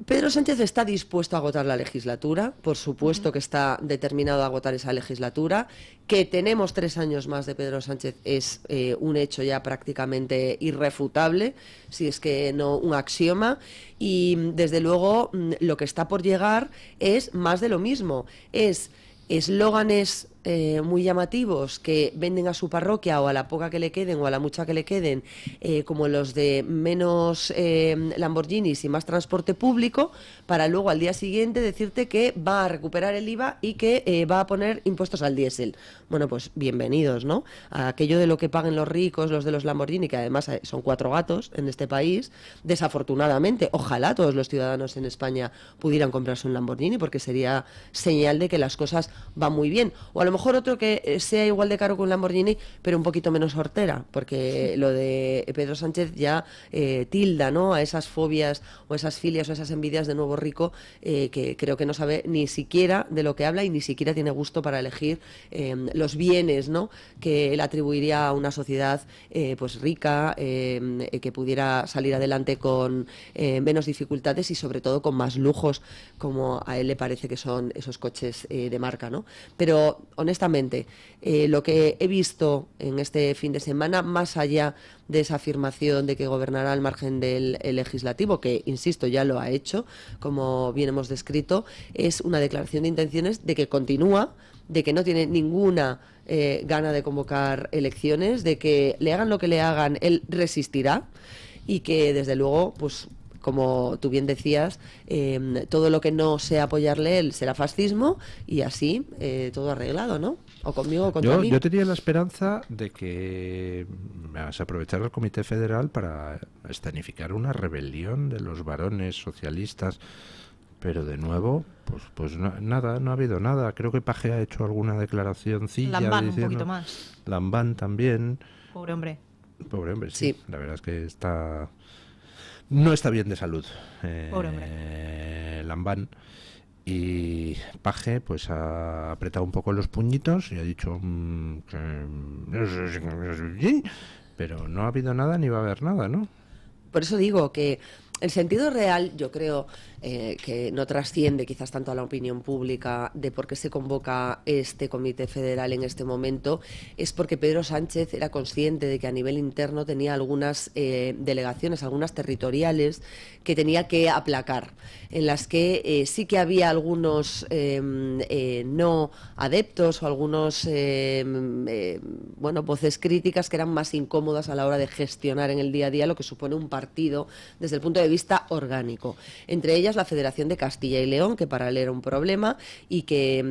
Pedro Sánchez está dispuesto a agotar la legislatura, por supuesto que está determinado a agotar esa legislatura. Que tenemos 3 años más de Pedro Sánchez es un hecho ya prácticamente irrefutable, si es que no un axioma, y desde luego lo que está por llegar es más de lo mismo, es eslóganes muy llamativos que venden a su parroquia o a la poca que le queden o a la mucha que le queden, como los de menos Lamborghinis y más transporte público, para luego al día siguiente decirte que va a recuperar el IVA y que va a poner impuestos al diésel. Bueno, pues bienvenidos, ¿no? A aquello de lo que paguen los ricos, los de los Lamborghini, que además son 4 gatos en este país, desafortunadamente, ojalá todos los ciudadanos en España pudieran comprarse un Lamborghini, porque sería señal de que las cosas van muy bien. O a lo mejor otro que sea igual de caro que un Lamborghini, pero un poquito menos hortera, porque lo de Pedro Sánchez ya tilda, ¿no?, a esas fobias o esas filias o esas envidias de nuevo rico, que creo que no sabe ni siquiera de lo que habla y ni siquiera tiene gusto para elegir los bienes, ¿no?, que él atribuiría a una sociedad pues rica, que pudiera salir adelante con menos dificultades y sobre todo con más lujos, como a él le parece que son esos coches de marca, ¿no? Pero honestamente, lo que he visto en este fin de semana, más allá de esa afirmación de que gobernará al margen del legislativo, que, insisto, ya lo ha hecho, como bien hemos descrito, es una declaración de intenciones de que continúa, de que no tiene ninguna gana de convocar elecciones, de que le hagan lo que le hagan, él resistirá y que, desde luego, pues como tú bien decías, todo lo que no sea apoyarle él será fascismo y así todo arreglado, ¿no? O conmigo o contra mí. Yo tenía la esperanza de que se aprovechara el Comité Federal para escenificar una rebelión de los varones socialistas, pero de nuevo, pues nada, no ha habido nada. Creo que Paje ha hecho alguna declaracióncilla Lambán diciendo, un poquito más. Lambán también. Pobre hombre. Pobre hombre, sí. La verdad es que no está bien de salud. Pobre hombre. Lambán. Y Paje pues ha apretado un poco los puñitos y ha dicho pero no ha habido nada ni va a haber nada, ¿no? Por eso digo que el sentido real, yo creo que no trasciende quizás tanto a la opinión pública de por qué se convoca este Comité Federal en este momento, es porque Pedro Sánchez era consciente de que a nivel interno tenía algunas delegaciones, algunas territoriales, que tenía que aplacar, en las que sí que había algunos no adeptos o algunos voces críticas que eran más incómodas a la hora de gestionar en el día a día lo que supone un partido desde el punto de vista orgánico. Entre ellas la Federación de Castilla y León, que para él era un problema y que,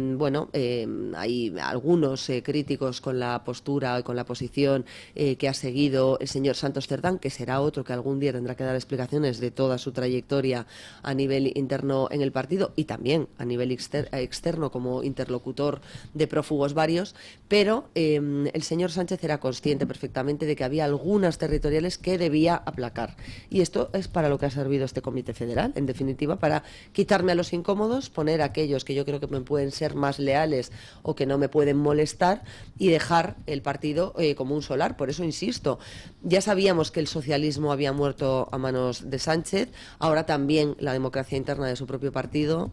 hay algunos críticos con la postura y con la posición que ha seguido el señor Santos Cerdán, que será otro que algún día tendrá que dar explicaciones de toda su trayectoria a nivel interno en el partido y también a nivel externo como interlocutor de prófugos varios, pero el señor Sánchez era consciente perfectamente de que había algunas territoriales que debía aplacar. Y esto es para lo que ha servido este Comité Federal, en definitiva, para quitarme a los incómodos, poner a aquellos que yo creo que me pueden ser más leales o que no me pueden molestar y dejar el partido como un solar. Por eso insisto, ya sabíamos que el socialismo había muerto a manos de Sánchez, ahora también la democracia interna de su propio partido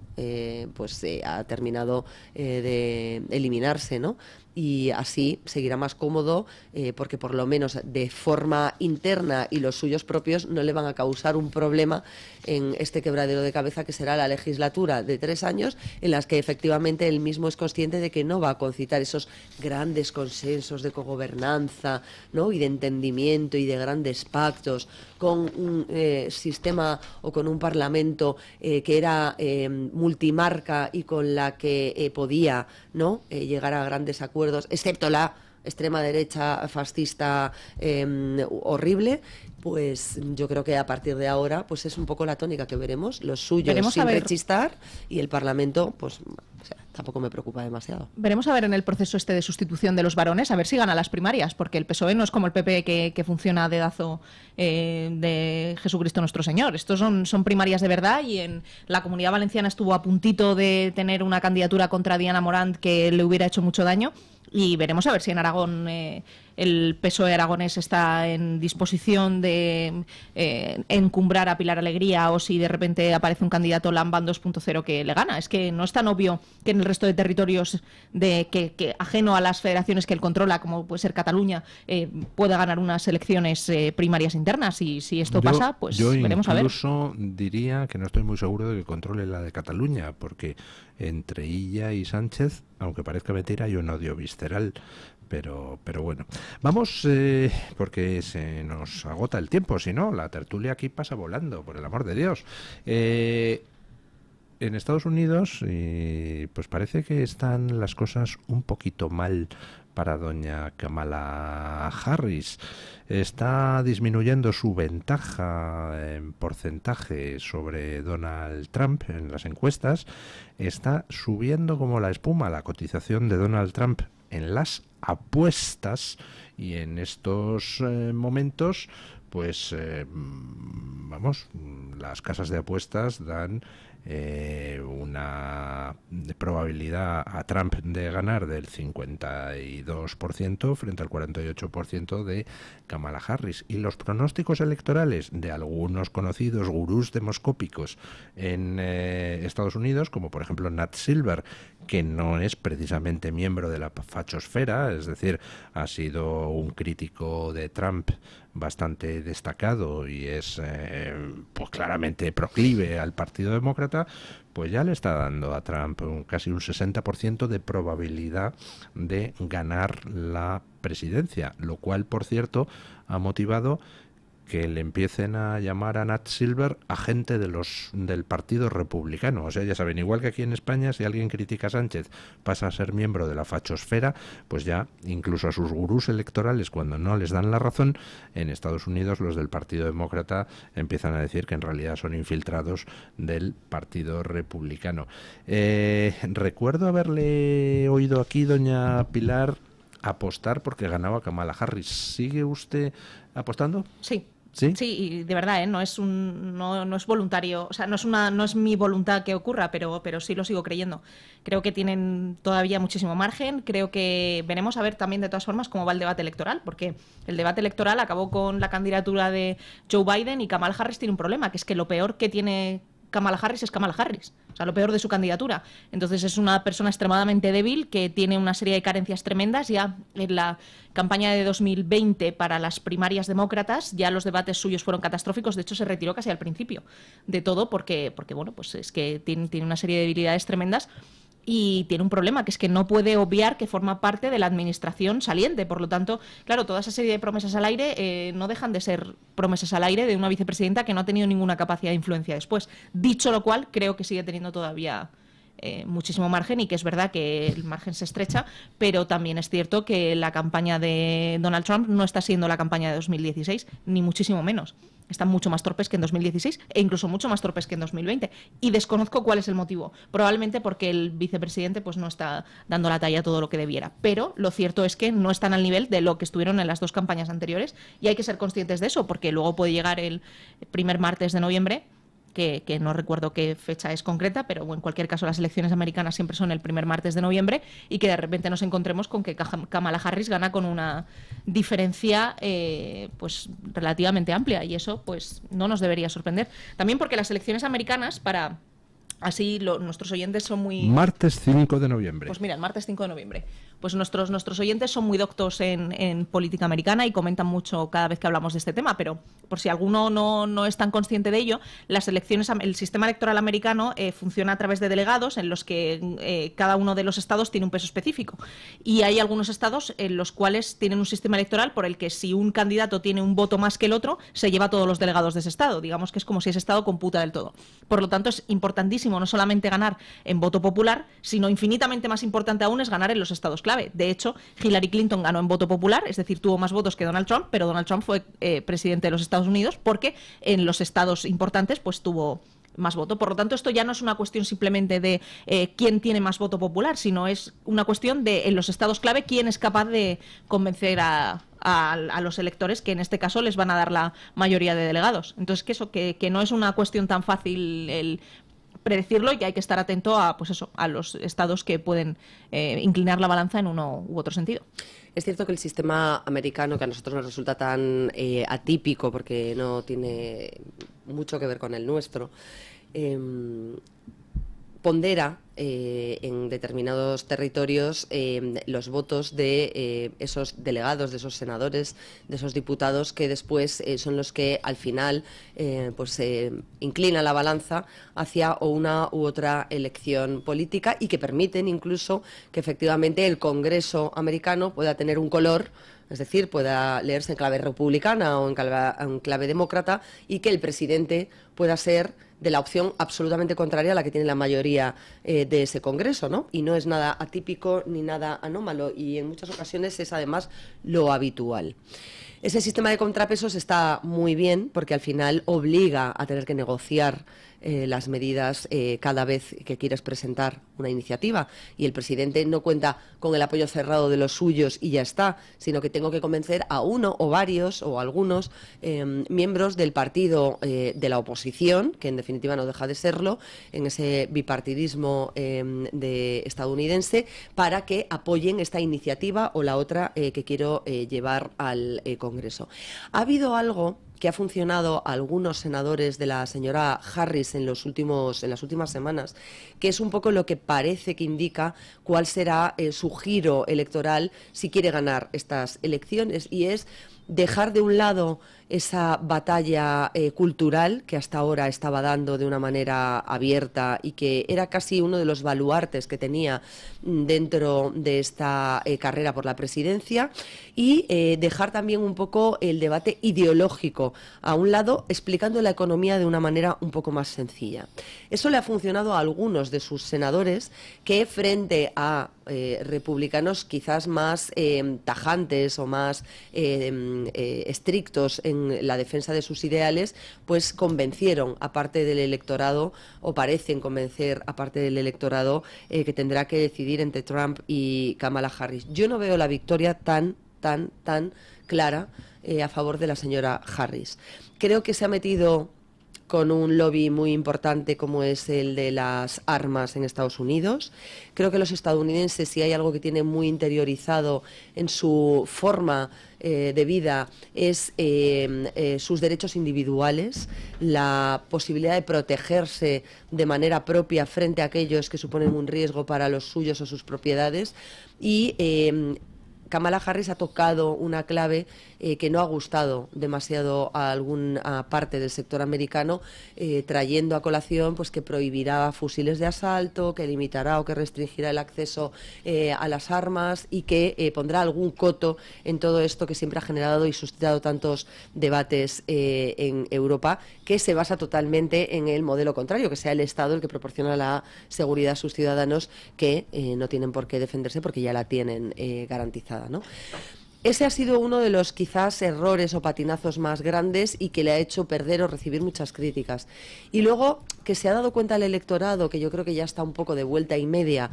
ha terminado de eliminarse, ¿no? Y así seguirá más cómodo porque por lo menos de forma interna y los suyos propios no le van a causar un problema en este quebradero de cabeza que será la legislatura de 3 años, en las que efectivamente él mismo es consciente de que no va a concitar esos grandes consensos de cogobernanza, ¿no?, y de entendimiento y de grandes pactos con un sistema o con un parlamento que era multimarca y con la que podía, ¿no?, llegar a grandes acuerdos, excepto la extrema derecha fascista horrible. Pues yo creo que a partir de ahora pues es un poco la tónica que veremos, los suyos sin rechistar y el Parlamento pues tampoco me preocupa demasiado. Veremos a ver en el proceso este de sustitución de los varones, a ver si gana las primarias, porque el PSOE no es como el PP que funciona a dedazo de Jesucristo nuestro Señor. Estos son primarias de verdad y en la Comunidad Valenciana estuvo a puntito de tener una candidatura contra Diana Morant que le hubiera hecho mucho daño y veremos a ver si en Aragón el PSOE aragonés está en disposición de encumbrar a Pilar Alegría o si de repente aparece un candidato Lamban 2.0 que le gana. Es que no es tan obvio que en el resto de territorios que ajeno a las federaciones que él controla, como puede ser Cataluña, pueda ganar unas elecciones primarias internas. Y si esto pasa, pues veremos a ver. Yo incluso diría que no estoy muy seguro de que controle la de Cataluña, porque entre Illa y Sánchez, aunque parezca mentira, hay un odio visceral. Pero bueno, vamos, porque se nos agota el tiempo, si no, la tertulia aquí pasa volando, por el amor de Dios. En Estados Unidos, pues parece que están las cosas un poquito mal para doña Kamala Harris. Está disminuyendo su ventaja en porcentaje sobre Donald Trump en las encuestas. Está subiendo como la espuma la cotización de Donald Trump en las apuestas, y en estos momentos pues las casas de apuestas dan una probabilidad a Trump de ganar del 52% frente al 48% de Kamala Harris, y los pronósticos electorales de algunos conocidos gurús demoscópicos en Estados Unidos, como por ejemplo Nat Silver, que no es precisamente miembro de la fachosfera, es decir, ha sido un crítico de Trump bastante destacado y es pues claramente proclive al Partido Demócrata, pues ya le está dando a Trump casi un 60% de probabilidad de ganar la presidencia, lo cual, por cierto, ha motivado que le empiecen a llamar a Nat Silver agente del Partido Republicano. O sea, ya saben, igual que aquí en España, si alguien critica a Sánchez pasa a ser miembro de la fachosfera, pues ya incluso a sus gurús electorales, cuando no les dan la razón, en Estados Unidos los del Partido Demócrata empiezan a decir que en realidad son infiltrados del Partido Republicano. Recuerdo haberle oído aquí, doña Pilar, apostar porque ganaba Kamala Harris. ¿Sigue usted apostando? Sí. ¿Sí? Sí, y de verdad, no es voluntario, o sea, no es mi voluntad que ocurra, pero sí lo sigo creyendo. Creo que tienen todavía muchísimo margen. Creo que veremos a ver también de todas formas cómo va el debate electoral, porque el debate electoral acabó con la candidatura de Joe Biden y Kamala Harris tiene un problema, que es que lo peor que tiene Kamala Harris es Kamala Harris, o sea, lo peor de su candidatura. Entonces es una persona extremadamente débil que tiene una serie de carencias tremendas. Ya en la campaña de 2020 para las primarias demócratas ya los debates suyos fueron catastróficos. De hecho, se retiró casi al principio de todo porque bueno, pues es que tiene una serie de debilidades tremendas. Y tiene un problema, que es que no puede obviar que forma parte de la administración saliente. Por lo tanto, claro, toda esa serie de promesas al aire no dejan de ser promesas al aire de una vicepresidenta que no ha tenido ninguna capacidad de influencia después. Dicho lo cual, creo que sigue teniendo todavía muchísimo margen, y que es verdad que el margen se estrecha, pero también es cierto que la campaña de Donald Trump no está siendo la campaña de 2016, ni muchísimo menos. Están mucho más torpes que en 2016 e incluso mucho más torpes que en 2020. Y desconozco cuál es el motivo. Probablemente porque el vicepresidente pues no está dando la talla todo lo que debiera. Pero lo cierto es que no están al nivel de lo que estuvieron en las dos campañas anteriores, y hay que ser conscientes de eso, porque luego puede llegar el primer martes de noviembre, que no recuerdo qué fecha es concreta, pero en cualquier caso las elecciones americanas siempre son el primer martes de noviembre, y que de repente nos encontremos con que Kamala Harris gana con una diferencia pues relativamente amplia, y eso pues no nos debería sorprender. También porque las elecciones americanas, para así nuestros oyentes son muy... Martes 5 de noviembre. Pues mira, el martes 5 de noviembre. Pues nuestros oyentes son muy doctos en política americana y comentan mucho cada vez que hablamos de este tema, pero por si alguno no es tan consciente de ello, las elecciones, el sistema electoral americano funciona a través de delegados en los que cada uno de los estados tiene un peso específico. Y hay algunos estados en los cuales tienen un sistema electoral por el que si un candidato tiene un voto más que el otro, se lleva a todos los delegados de ese estado. Digamos que es como si ese estado computa del todo. Por lo tanto, es importantísimo no solamente ganar en voto popular, sino infinitamente más importante aún es ganar en los estados clave. De hecho, Hillary Clinton ganó en voto popular, es decir, tuvo más votos que Donald Trump, pero Donald Trump fue presidente de los Estados Unidos porque en los estados importantes pues tuvo más voto. Por lo tanto, esto ya no es una cuestión simplemente de quién tiene más voto popular, sino es una cuestión de, en los estados clave, quién es capaz de convencer a los electores, que en este caso les van a dar la mayoría de delegados. Entonces, que no es una cuestión tan fácil el predecirlo y hay que estar atento a, pues eso, a los estados que pueden inclinar la balanza en uno u otro sentido. Es cierto que el sistema americano, que a nosotros nos resulta tan atípico porque no tiene mucho que ver con el nuestro, pondera en determinados territorios los votos de esos delegados, de esos senadores, de esos diputados que después son los que al final inclinan la balanza hacia una u otra elección política y que permiten incluso que efectivamente el Congreso americano pueda tener un color, es decir, pueda leerse en clave republicana o en clave demócrata, y que el presidente pueda ser de la opción absolutamente contraria a la que tiene la mayoría de ese Congreso, ¿no? Y no es nada atípico ni nada anómalo, y en muchas ocasiones es además lo habitual. Ese sistema de contrapesos está muy bien porque al final obliga a tener que negociar las medidas cada vez que quieres presentar una iniciativa, y el presidente no cuenta con el apoyo cerrado de los suyos y ya está, sino que tengo que convencer a uno o varios o algunos miembros del partido de la oposición, que en definitiva no deja de serlo, en ese bipartidismo estadounidense, para que apoyen esta iniciativa o la otra que quiero llevar al Congreso. Ha habido algo que ha funcionado a algunos senadores de la señora Harris en las últimas semanas, que es un poco lo que parece que indica cuál será su giro electoral si quiere ganar estas elecciones, y es dejar de un lado esa batalla cultural que hasta ahora estaba dando de una manera abierta y que era casi uno de los baluartes que tenía dentro de esta carrera por la presidencia, y dejar también un poco el debate ideológico a un lado, explicando la economía de una manera un poco más sencilla. Eso le ha funcionado a algunos de sus senadores que, frente a republicanos quizás más tajantes o más estrictos en la defensa de sus ideales, pues convencieron a parte del electorado, o parecen convencer a parte del electorado, que tendrá que decidir entre Trump y Kamala Harris. Yo no veo la victoria tan clara a favor de la señora Harris. Creo que se ha metido con un lobby muy importante como es el de las armas en Estados Unidos. Creo que los estadounidenses, si hay algo que tienen muy interiorizado en su forma de vida, es sus derechos individuales, la posibilidad de protegerse de manera propia frente a aquellos que suponen un riesgo para los suyos o sus propiedades, y Kamala Harris ha tocado una clave que no ha gustado demasiado a alguna parte del sector americano, trayendo a colación pues que prohibirá fusiles de asalto, que limitará o que restringirá el acceso a las armas, y que pondrá algún coto en todo esto que siempre ha generado y suscitado tantos debates en Europa, que se basa totalmente en el modelo contrario, que sea el Estado el que proporciona la seguridad a sus ciudadanos, que no tienen por qué defenderse porque ya la tienen garantizada, ¿no? Ese ha sido uno de los quizás errores o patinazos más grandes y que le ha hecho perder o recibir muchas críticas. Y luego que se ha dado cuenta el electorado, que yo creo que ya está un poco de vuelta y media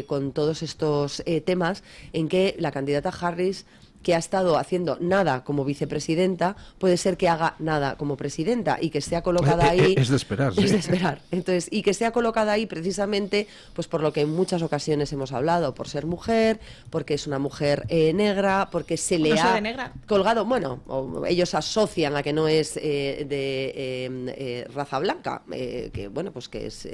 con todos estos temas, en que la candidata Harris, que ha estado haciendo nada como vicepresidenta, puede ser que haga nada como presidenta, y que sea colocada ahí... Es de esperar, sí. Es de esperar. Entonces, y que sea colocada ahí precisamente pues por lo que en muchas ocasiones hemos hablado, por ser mujer, porque es una mujer negra, porque se le ha colgado... Bueno, ellos asocian a que no es de raza blanca, que bueno, pues que es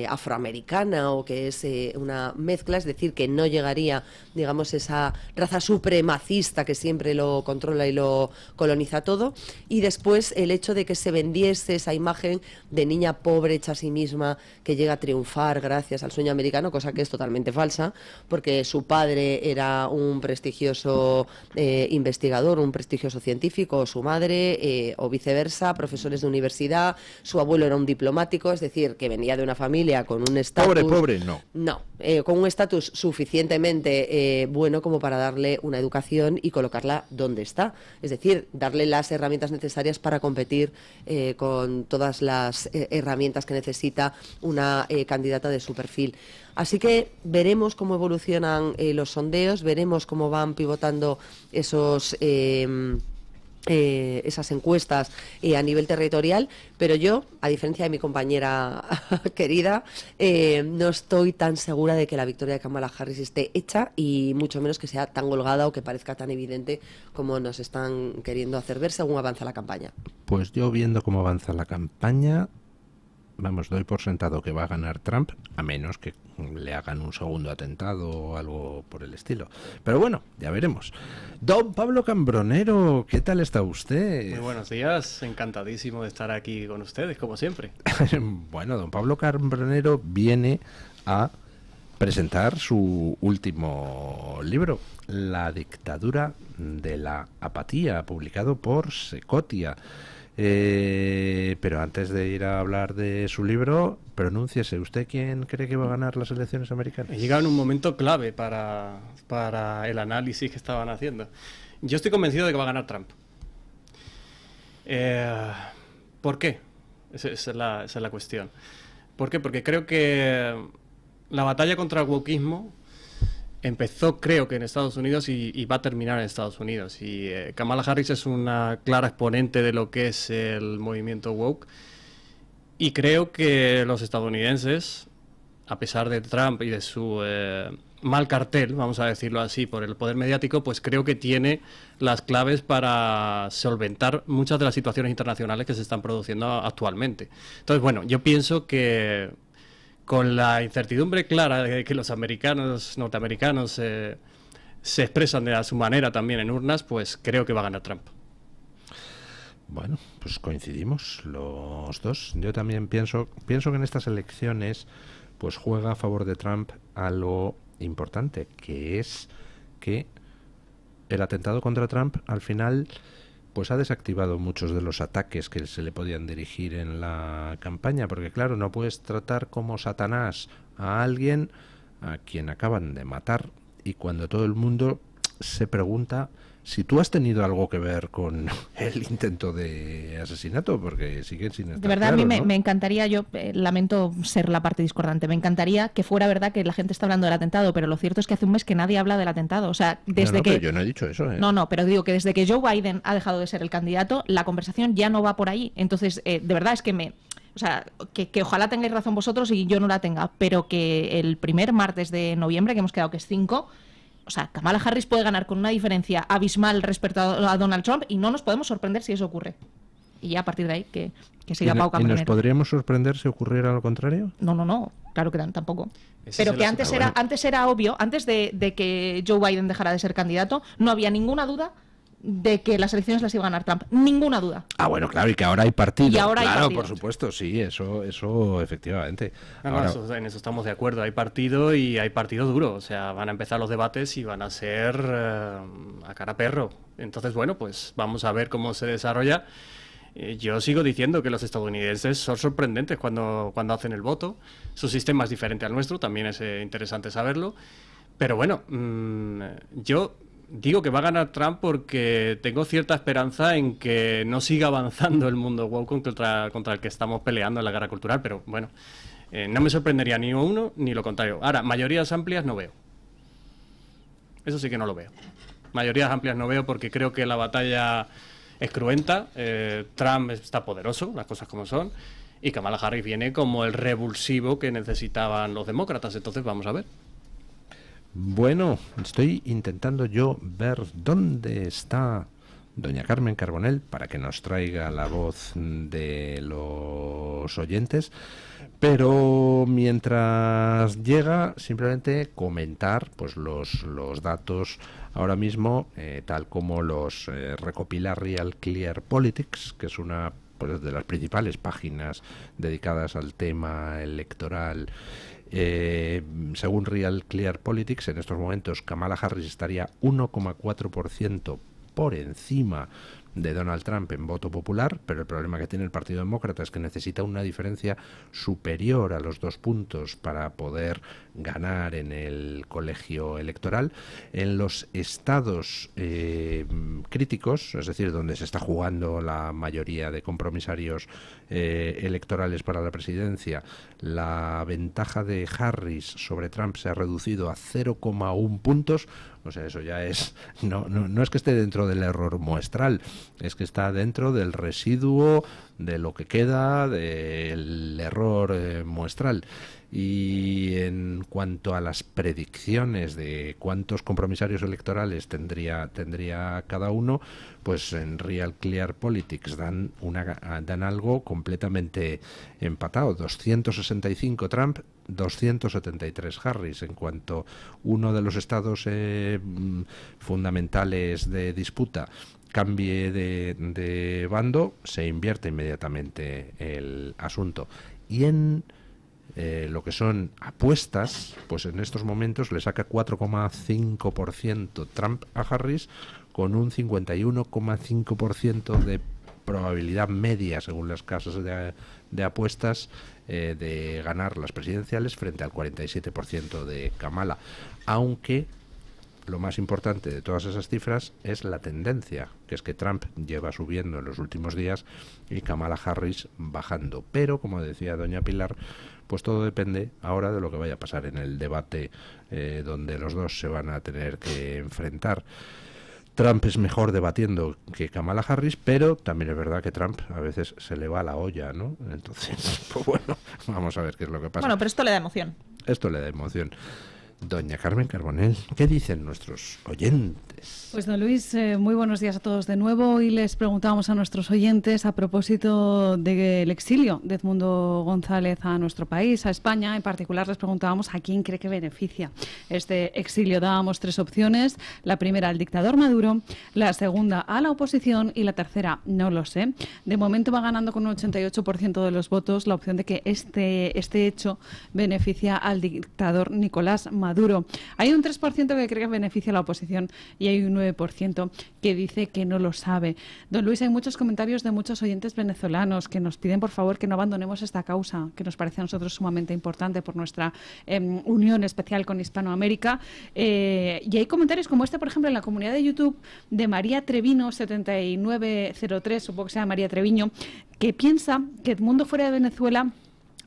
afroamericana, o que es una mezcla, es decir, que no llegaría, digamos, esa raza supremacista que siempre lo controla y lo coloniza todo. Y después el hecho de que se vendiese esa imagen de niña pobre hecha a sí misma, que llega a triunfar gracias al sueño americano, cosa que es totalmente falsa, porque su padre era un prestigioso investigador, un prestigioso científico, su madre, o viceversa, profesores de universidad, su abuelo era un diplomático, es decir, que venía de una familia con un estatus... Pobre, no. No, con un estatus suficientemente bueno como para darle una educación y colocarla donde está, es decir, darle las herramientas necesarias para competir con todas las herramientas que necesita una candidata de su perfil. Así que veremos cómo evolucionan los sondeos, veremos cómo van pivotando esos esas encuestas a nivel territorial, pero yo, a diferencia de mi compañera querida, no estoy tan segura de que la victoria de Kamala Harris esté hecha y mucho menos que sea tan holgada o que parezca tan evidente como nos están queriendo hacer ver según avanza la campaña. Pues yo, viendo cómo avanza la campaña, vamos, doy por sentado que va a ganar Trump, a menos que le hagan un segundo atentado o algo por el estilo. Pero bueno, ya veremos. Don Pablo Cambronero, ¿qué tal está usted? Muy buenos días, encantadísimo de estar aquí con ustedes, como siempre. Bueno, don Pablo Cambronero viene a presentar su último libro, La dictadura de la apatía, publicado por Secotia. Pero antes de ir a hablar de su libro, pronúnciese. ¿Usted quién cree que va a ganar las elecciones americanas? He llegado en un momento clave para el análisis que estaban haciendo. Yo estoy convencido de que va a ganar Trump. ¿Por qué? Esa es la cuestión. ¿Por qué? Porque creo que la batalla contra el wokismo empezó, creo que en Estados Unidos y va a terminar en Estados Unidos. Y Kamala Harris es una clara exponente de lo que es el movimiento woke. Y creo que los estadounidenses, a pesar de Trump y de su mal cartel, vamos a decirlo así, por el poder mediático, pues creo que tiene las claves para solventar muchas de las situaciones internacionales que se están produciendo actualmente. Entonces, bueno, yo pienso que con la incertidumbre clara de que los norteamericanos se expresan de su manera también en urnas, pues creo que va a ganar Trump. Bueno, pues coincidimos los dos. Yo también pienso que en estas elecciones pues juega a favor de Trump algo importante, que es que el atentado contra Trump al final pues ha desactivado muchos de los ataques que se le podían dirigir en la campaña, porque claro, no puedes tratar como Satanás a alguien a quien acaban de matar, y cuando todo el mundo se pregunta si tú has tenido algo que ver con el intento de asesinato, porque siguen sin estar de verdad, claro, a mí ¿no? me encantaría, yo lamento ser la parte discordante, me encantaría que fuera verdad que la gente está hablando del atentado, pero lo cierto es que hace un mes que nadie habla del atentado. O sea, desde que... Pero yo no he dicho eso, ¿eh? No, pero digo que desde que Joe Biden ha dejado de ser el candidato, la conversación ya no va por ahí. Entonces, de verdad es que o sea, que ojalá tengáis razón vosotros y yo no la tenga, pero que el primer martes de noviembre, que hemos quedado que es 5... O sea, Kamala Harris puede ganar con una diferencia abismal respecto a Donald Trump y no nos podemos sorprender si eso ocurre. Y ya a partir de ahí que siga Pau ¿Y Cambronero. nos podríamos sorprender si ocurriera lo contrario? No, claro que tampoco. Ese Pero es que el antes asunto. antes era obvio, antes de que Joe Biden dejara de ser candidato, no había ninguna duda de que las elecciones las iba a ganar Trump. Ninguna duda. Ah, bueno, claro, y que ahora hay partido. Y ahora hay claro, partido. por supuesto, sí, eso efectivamente. No, Ahora, en eso estamos de acuerdo. Hay partido y hay partido duro. O sea, van a empezar los debates y van a ser a cara perro. Entonces, bueno, pues vamos a ver cómo se desarrolla. Yo sigo diciendo que los estadounidenses son sorprendentes cuando hacen el voto. Su sistema es diferente al nuestro, también es interesante saberlo. Pero bueno, yo digo que va a ganar Trump porque tengo cierta esperanza en que no siga avanzando el mundo woke contra el que estamos peleando en la guerra cultural, pero bueno, no me sorprendería ni uno ni lo contrario. Ahora, mayorías amplias no veo. Eso sí que no lo veo. Mayorías amplias no veo porque creo que la batalla es cruenta, Trump está poderoso, las cosas como son, y Kamala Harris viene como el revulsivo que necesitaban los demócratas, entonces vamos a ver. bueno, estoy intentando yo ver dónde está doña Carmen Carbonell para que nos traiga la voz de los oyentes, pero mientras llega, simplemente comentar pues los datos ahora mismo, tal como los recopila Real Clear Politics, que es una pues de las principales páginas dedicadas al tema electoral. Según Real Clear Politics, en estos momentos Kamala Harris estaría 1,4% por encima de Donald Trump en voto popular, pero el problema que tiene el Partido Demócrata es que necesita una diferencia superior a los 2 puntos para poder ganar en el colegio electoral. En los estados críticos, es decir, donde se está jugando la mayoría de compromisarios electorales para la presidencia, la ventaja de Harris sobre Trump se ha reducido a 0,1 puntos, O sea, eso ya es... No es que esté dentro del error muestral, es que está dentro del residuo de lo que queda del error muestral. Y en cuanto a las predicciones de cuántos compromisarios electorales tendría cada uno, pues en Real Clear Politics dan algo completamente empatado. 265 Trump, 273 Harris. En cuanto uno de los estados fundamentales de disputa cambie de bando, se invierte inmediatamente el asunto. Y en lo que son apuestas, pues en estos momentos le saca 4,5% Trump a Harris, con un 51,5% de probabilidad media, según las casas de apuestas, de ganar las presidenciales frente al 47% de Kamala. Aunque lo más importante de todas esas cifras es la tendencia, que es que Trump lleva subiendo en los últimos días y Kamala Harris bajando. Pero, como decía doña Pilar, pues todo depende ahora de lo que vaya a pasar en el debate donde los dos se van a tener que enfrentar. Trump es mejor debatiendo que Kamala Harris, pero también es verdad que Trump a veces se le va la olla, ¿no? Entonces, pues bueno, vamos a ver qué es lo que pasa. Bueno, pero esto le da emoción. Esto le da emoción. Doña Carmen Carbonell, ¿qué dicen nuestros oyentes? Pues don Luis, muy buenos días a todos de nuevo. Y les preguntábamos a nuestros oyentes a propósito del exilio de Edmundo González a nuestro país, a España. En particular les preguntábamos a quién cree que beneficia este exilio. Dábamos 3 opciones. La primera, al dictador Maduro. La segunda, a la oposición. Y la tercera, no lo sé. De momento va ganando con un 88% de los votos la opción de que este hecho beneficia al dictador Nicolás Maduro. Hay un 3% que cree que beneficia a la oposición y hay un 9% que dice que no lo sabe. Don Luis, hay muchos comentarios de muchos oyentes venezolanos que nos piden por favor que no abandonemos esta causa, que nos parece a nosotros sumamente importante por nuestra unión especial con Hispanoamérica. Y hay comentarios como este, por ejemplo, en la comunidad de YouTube de María Trevino 7903, supongo que sea María Treviño, que piensa que Edmundo fuera de Venezuela,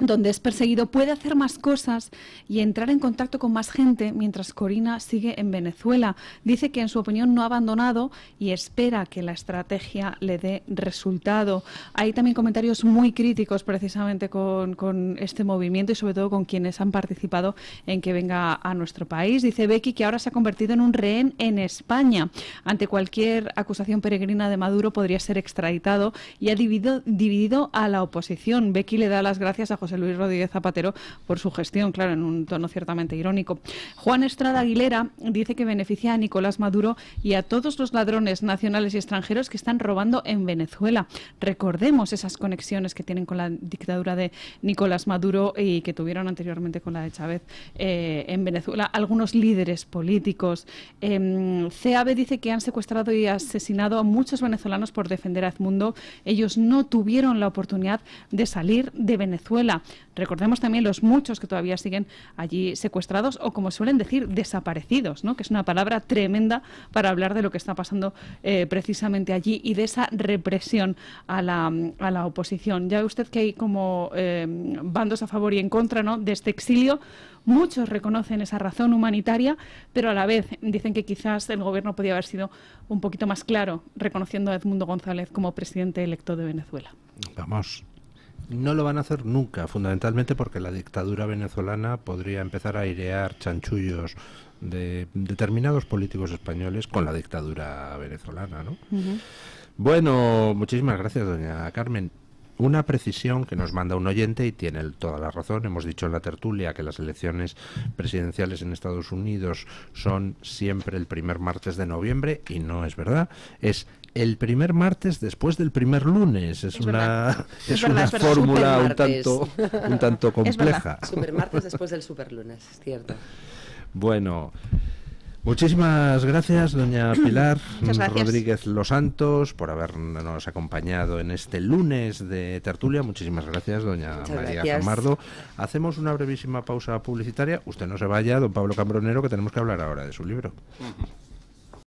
donde es perseguido, puede hacer más cosas y entrar en contacto con más gente, mientras Corina sigue en Venezuela. Dice que en su opinión no ha abandonado y espera que la estrategia le dé resultado. Hay también comentarios muy críticos precisamente con este movimiento y sobre todo con quienes han participado en que venga a nuestro país. Dice Becky que ahora se ha convertido en un rehén en España. Ante cualquier acusación peregrina de Maduro podría ser extraditado y ha dividido a la oposición. Becky le da las gracias a José Luis Rodríguez Zapatero por su gestión, claro, en un tono ciertamente irónico. Juan Estrada Aguilera dice que beneficia a Nicolás Maduro y a todos los ladrones nacionales y extranjeros que están robando en Venezuela. Recordemos esas conexiones que tienen con la dictadura de Nicolás Maduro y que tuvieron anteriormente con la de Chávez en Venezuela. Algunos líderes políticos. CAB dice que han secuestrado y asesinado a muchos venezolanos por defender a Edmundo. Ellos no tuvieron la oportunidad de salir de Venezuela. Recordemos también los muchos que todavía siguen allí secuestrados o, como suelen decir, desaparecidos, ¿no? Que es una palabra tremenda para hablar de lo que está pasando precisamente allí y de esa represión a la oposición. Ya ve usted que hay como bandos a favor y en contra, ¿no?, de este exilio. Muchos reconocen esa razón humanitaria, pero a la vez dicen que quizás el gobierno podía haber sido un poquito más claro, reconociendo a Edmundo González como presidente electo de Venezuela. Vamos. No lo van a hacer nunca, fundamentalmente porque la dictadura venezolana podría empezar a airear chanchullos de determinados políticos españoles con la dictadura venezolana, ¿no? Uh-huh. Bueno, muchísimas gracias, doña Carmen. Una precisión que nos manda un oyente y tiene toda la razón. Hemos dicho en la tertulia que las elecciones presidenciales en Estados Unidos son siempre el primer martes de noviembre y no es verdad. Es el primer martes después del primer lunes. Es una fórmula un tanto compleja. Supermartes después del superlunes, es cierto. Bueno, muchísimas gracias, doña Pilar Rodríguez Los Santos, por habernos acompañado en este lunes de tertulia. Muchísimas gracias, doña María Camardo. Hacemos una brevísima pausa publicitaria. Usted no se vaya, don Pablo Cambronero, que tenemos que hablar ahora de su libro.